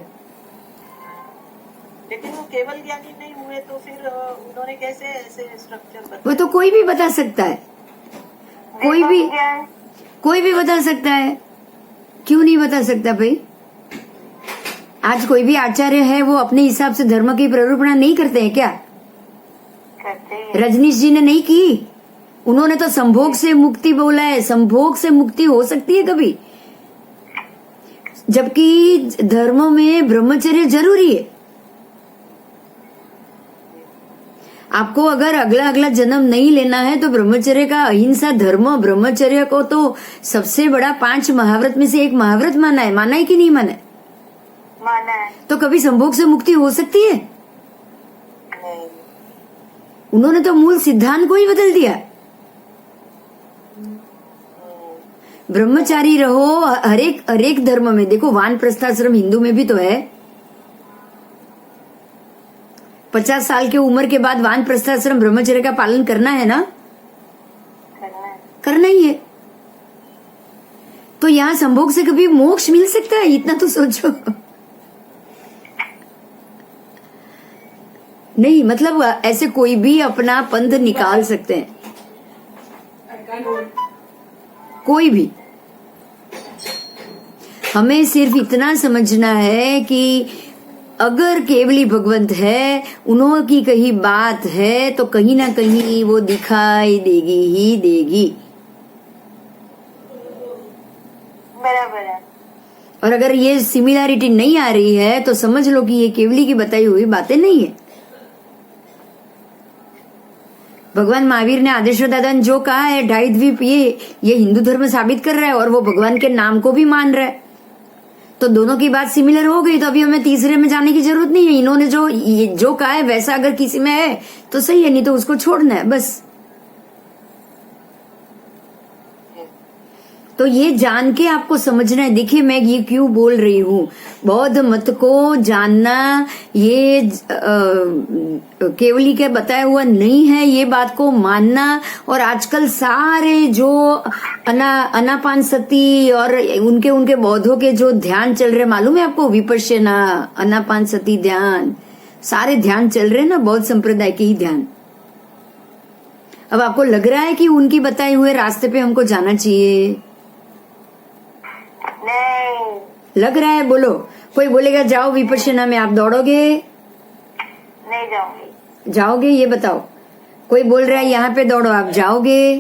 [SPEAKER 4] लेकिन वो केवल ज्ञानी नहीं हुए तो फिर उन्होंने कैसे ऐसे स्ट्रक्चर
[SPEAKER 1] वो
[SPEAKER 4] बताया?
[SPEAKER 1] तो कोई भी बता सकता है, कोई भी बता सकता है। क्यों नहीं बता सकता भाई? आज कोई भी आचार्य है वो अपने हिसाब से धर्म की प्ररूपणा नहीं करते हैं क्या?
[SPEAKER 2] करते हैं।
[SPEAKER 1] रजनीश जी ने नहीं की, उन्होंने तो संभोग से मुक्ति बोला है। संभोग से मुक्ति हो सकती है कभी, जबकि धर्म में ब्रह्मचर्य जरूरी है। आपको अगर अगला जन्म नहीं लेना है तो ब्रह्मचर्य का, अहिंसा धर्म ब्रह्मचर्य को तो सबसे बड़ा 5 महाव्रत में से एक महाव्रत माना है कि नहीं माना है?
[SPEAKER 2] माना है।
[SPEAKER 1] तो कभी संभोग से मुक्ति हो सकती है?
[SPEAKER 4] नहीं।
[SPEAKER 1] उन्होंने तो मूल सिद्धांत को ही बदल दिया। ब्रह्मचारी रहो हरेक धर्म में। देखो वानप्रस्थाश्रम हिंदू में भी तो है। 50 साल की उम्र के बाद वानप्रस्थाश्रम ब्रह्मचर्य का पालन करना है ना, करना ही है। तो यहाँ संभोग से कभी मोक्ष मिल सकता है? इतना तो सोचो। नहीं, मतलब ऐसे कोई भी अपना पंथ निकाल सकते हैं, कोई भी। हमें सिर्फ इतना समझना है कि अगर केवली भगवंत है, उन्हों की कही बात है, तो कहीं ना कहीं वो दिखाई देगी ही देगी।
[SPEAKER 2] बराबर है।
[SPEAKER 1] और अगर ये सिमिलैरिटी नहीं आ रही है तो समझ लो कि ये केवली की बताई हुई बातें नहीं है। भगवान महावीर ने आदेश्वर दादा ने जो कहा है, ढाई द्वीप, ये हिंदू धर्म साबित कर रहा है और वो भगवान के नाम को भी मान रहा है। तो दोनों की बात सिमिलर हो गई, तो अभी हमें तीसरे में जाने की जरूरत नहीं है। इन्होंने जो कहा है वैसा अगर किसी में है तो सही है, नहीं तो उसको छोड़ना है बस। तो ये जान के आपको समझना है। देखिए मैं ये क्यों बोल रही हूँ, बौद्ध मत को जानना ये केवली के बताया हुआ नहीं है, ये बात को मानना। और आजकल सारे जो अनापान सती और उनके बौद्धों के जो ध्यान चल रहे, मालूम है आपको? विपश्यना, अनापान सती ध्यान, सारे ध्यान चल रहे ना बौद्ध संप्रदाय के ही ध्यान। अब आपको लग रहा है कि उनकी बताए हुए रास्ते पे हमको जाना चाहिए?
[SPEAKER 2] नहीं।
[SPEAKER 1] लग रहा है? बोलो। कोई बोलेगा जाओ विपश्यना में, आप दौड़ोगे?
[SPEAKER 2] नहीं जाऊंगी।
[SPEAKER 1] जाओगे? ये बताओ। कोई बोल रहा है यहाँ पे दौड़ो, आप जाओगे?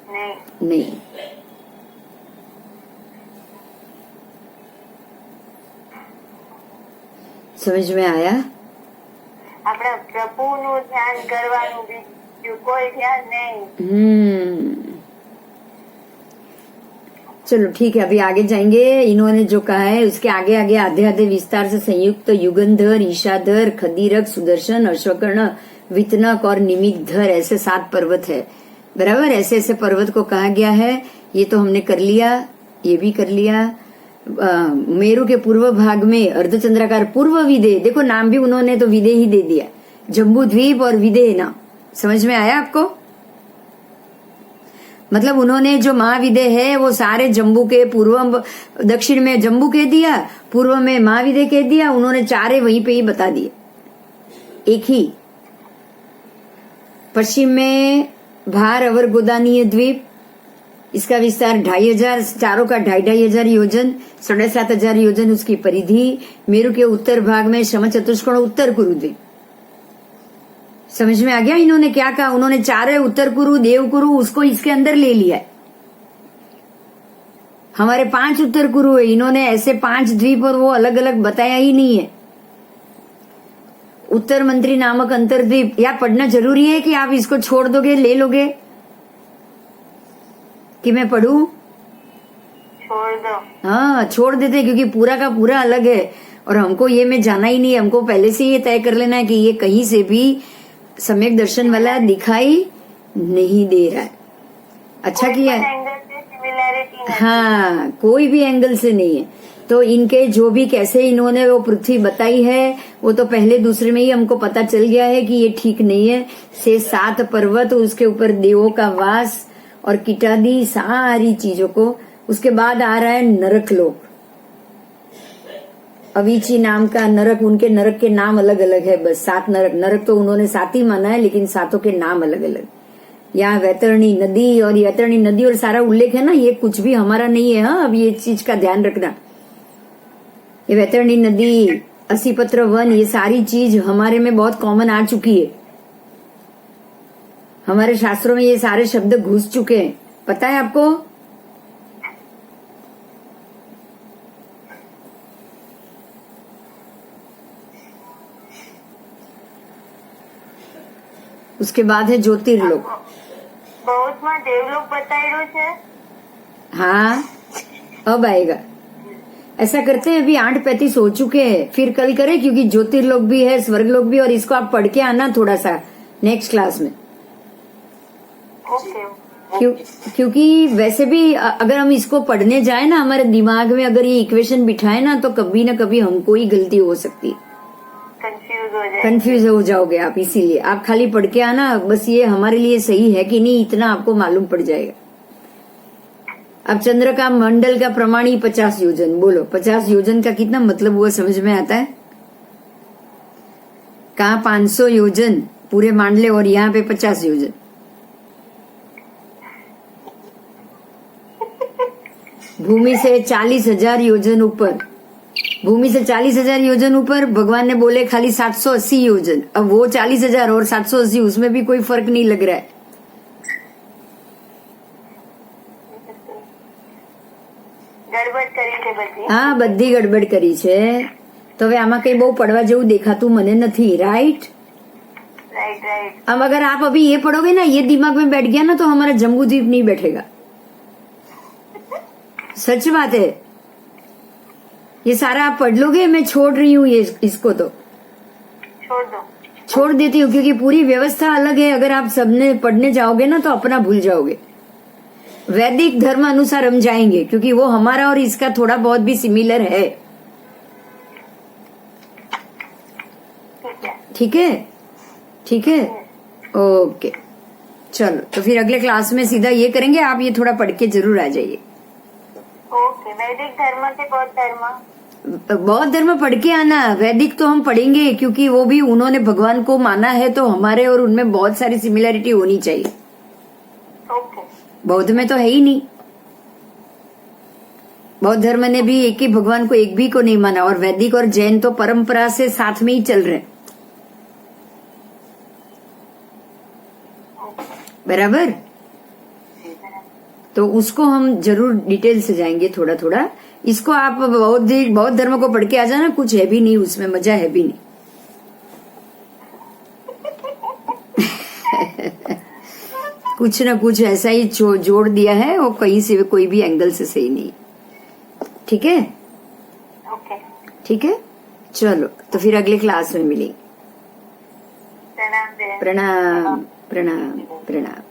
[SPEAKER 2] नहीं।
[SPEAKER 1] नहीं। समझ में आया?
[SPEAKER 2] આપણા પ્રભુનું ધ્યાન કરવાનું, બીજું કોઈ ધ્યાન નહીં।
[SPEAKER 1] चलो ठीक है, अभी आगे जाएंगे। इन्होंने जो कहा है उसके आगे आगे आधे आधे विस्तार से संयुक्त युगंधर, ईशाधर, खदीरक, सुदर्शन, अश्वकर्ण, वितनक और निमितधर, ऐसे 7 पर्वत है। बराबर, ऐसे ऐसे पर्वत को कहा गया है। ये तो हमने कर लिया, ये भी कर लिया। मेरु के पूर्व भाग में अर्धचंद्राकार पूर्व विदेह, देखो नाम भी उन्होंने तो विदेह ही दे दिया, जम्बू द्वीप और विदेह नाम। समझ में आया आपको? मतलब उन्होंने जो महाविदेह है वो सारे जम्बू के पूर्व, दक्षिण में जम्बू कह दिया, पूर्व में महाविदेह कह दिया। उन्होंने चारे वहीं पे ही बता दिए, एक ही। पश्चिम में भार अवर गोदानीय द्वीप, इसका विस्तार 2500, चारों का 2500 योजन, 7500 योजन उसकी परिधि, मेरु के उत्तर भाग में शम चतुष्कोण उत्तर कुरु द्वीप। समझ में आ गया इन्होंने क्या कहा? उन्होंने 4 है उत्तर कुरु, देव कुरु, उसको इसके अंदर ले लिया है। हमारे 5 उत्तर कुरु है, इन्होंने ऐसे 5 द्वीप और वो अलग अलग बताया ही नहीं है। उत्तर मंत्री नामक अंतरद्वीप या पढ़ना जरूरी है कि आप इसको छोड़ दोगे, ले लोगे कि मैं पढ़ूं?
[SPEAKER 2] छोड़ दो।
[SPEAKER 1] हाँ, छोड़ देते, क्योंकि पूरा का पूरा अलग है और हमको ये में जाना ही नहीं है। हमको पहले से ये तय कर लेना है कि ये कहीं से भी सम्यक दर्शन वाला दिखाई नहीं दे रहा है। अच्छा किया है।
[SPEAKER 2] एंगल से सिमिलैरिटी नहीं।
[SPEAKER 1] हाँ, कोई भी एंगल से नहीं है। तो इनके जो भी कैसे इन्होंने वो पृथ्वी बताई है, वो तो पहले दूसरे में ही हमको पता चल गया है कि ये ठीक नहीं है। से 7 पर्वत, उसके ऊपर देवों का वास और किटादी, सारी चीजों को। उसके बाद आ रहा है नरक लोक, अवीची नाम का नरक। उनके नरक के नाम अलग अलग है, बस 7 नरक। नरक तो उन्होंने 7 ही माना है, लेकिन 7 के नाम अलग अलग। यहाँ वैतरणी नदी, और वैतरणी नदी और सारा उल्लेख है ना, ये कुछ भी हमारा नहीं है। हाँ, अब ये चीज का ध्यान रखना। ये वैतरणी नदी, असीपत्र वन, ये सारी चीज हमारे में बहुत कॉमन आ चुकी है। हमारे शास्त्रों में ये सारे शब्द घुस चुके हैं, पता है आपको? उसके बाद है ज्योतिर्लोक।
[SPEAKER 2] बहुत में देवलोक बताई છે।
[SPEAKER 1] हाँ, अब आएगा। ऐसा करते हैं, अभी 8:35 हो चुके हैं, फिर कल करें, क्योंकि ज्योतिर्लोक भी है, स्वर्गलोक भी, और इसको आप पढ़ के आना थोड़ा सा नेक्स्ट क्लास में।
[SPEAKER 2] ओके।
[SPEAKER 1] क्योंकि वैसे भी अगर हम इसको पढ़ने जाए ना, हमारे दिमाग में अगर ये इक्वेशन बिठाए ना, तो कभी ना कभी हमको ही गलती हो सकती है, कंफ्यूज हो जाओगे आप। इसीलिए आप खाली पढ़ के आना, बस ये हमारे लिए सही है कि नहीं इतना आपको मालूम पड़ जाएगा। अब चंद्र का मंडल का प्रमाणी 50 योजन, बोलो 50 योजन का कितना मतलब हुआ, समझ में आता है? कहाँ 500 योजन पूरे मांडले, और यहाँ पे 50 योजन। भूमि से 40,000 योजन ऊपर, भूमि से 40,000 योजन ऊपर भगवान ने बोले खाली 780 योजन। अब वो 40,000 और 780, उसमें भी कोई फर्क नहीं लग रहा है।
[SPEAKER 2] ગડબડ કરી છે બધી।
[SPEAKER 1] હા, બધી ગડબડ કરી છે। તો હવે આમાં કઈ બહુ પડવા જેવું દેખાતું મને નથી, राइट?
[SPEAKER 2] राइट।
[SPEAKER 1] अब अगर आप अभी ये पढ़ोगे ना, ये दिमाग में बैठ गया ना, तो हमारा जम्बू द्वीप नहीं बैठेगा। सच बात है। ये सारा आप पढ़ लोगे, मैं छोड़ रही हूँ ये, इसको तो
[SPEAKER 2] छोड़ दो।
[SPEAKER 1] छोड़ देती हूँ, क्योंकि पूरी व्यवस्था अलग है। अगर आप सबने पढ़ने जाओगे ना, तो अपना भूल जाओगे। वैदिक धर्म अनुसार हम जाएंगे, क्योंकि वो हमारा और इसका थोड़ा बहुत भी सिमिलर है। ठीक है, ठीक है, ओके। चलो, तो फिर अगले क्लास में सीधा ये करेंगे। आप ये थोड़ा पढ़ के जरूर आ जाइए।
[SPEAKER 2] ओके। वैदिक धर्म से बौद्ध धर्म,
[SPEAKER 1] बौद्ध धर्म पढ़ के आना। वैदिक तो हम पढ़ेंगे, क्योंकि वो भी उन्होंने भगवान को माना है, तो हमारे और उनमें बहुत सारी सिमिलैरिटी होनी चाहिए।
[SPEAKER 2] ओके।
[SPEAKER 1] बौद्ध में तो है ही नहीं। बौद्ध धर्म ने भी एक ही भगवान को, एक भी को नहीं माना, और वैदिक और जैन तो परंपरा से साथ में ही चल रहे हैं। बराबर? तो उसको हम जरूर डिटेल से जाएंगे थोड़ा थोड़ा। इसको आप बौद्ध धर्म को पढ़ के आ जाना, कुछ है भी नहीं उसमें, मजा है भी नहीं। कुछ ना कुछ ऐसा ही जोड़ दिया है, और कहीं से कोई भी एंगल से सही नहीं। ठीक है,
[SPEAKER 2] ओके।
[SPEAKER 1] ठीक है, चलो तो फिर अगले क्लास में मिलेंगे।
[SPEAKER 2] प्रणाम।
[SPEAKER 1] प्रणाम, प्रणाम, प्रणाम।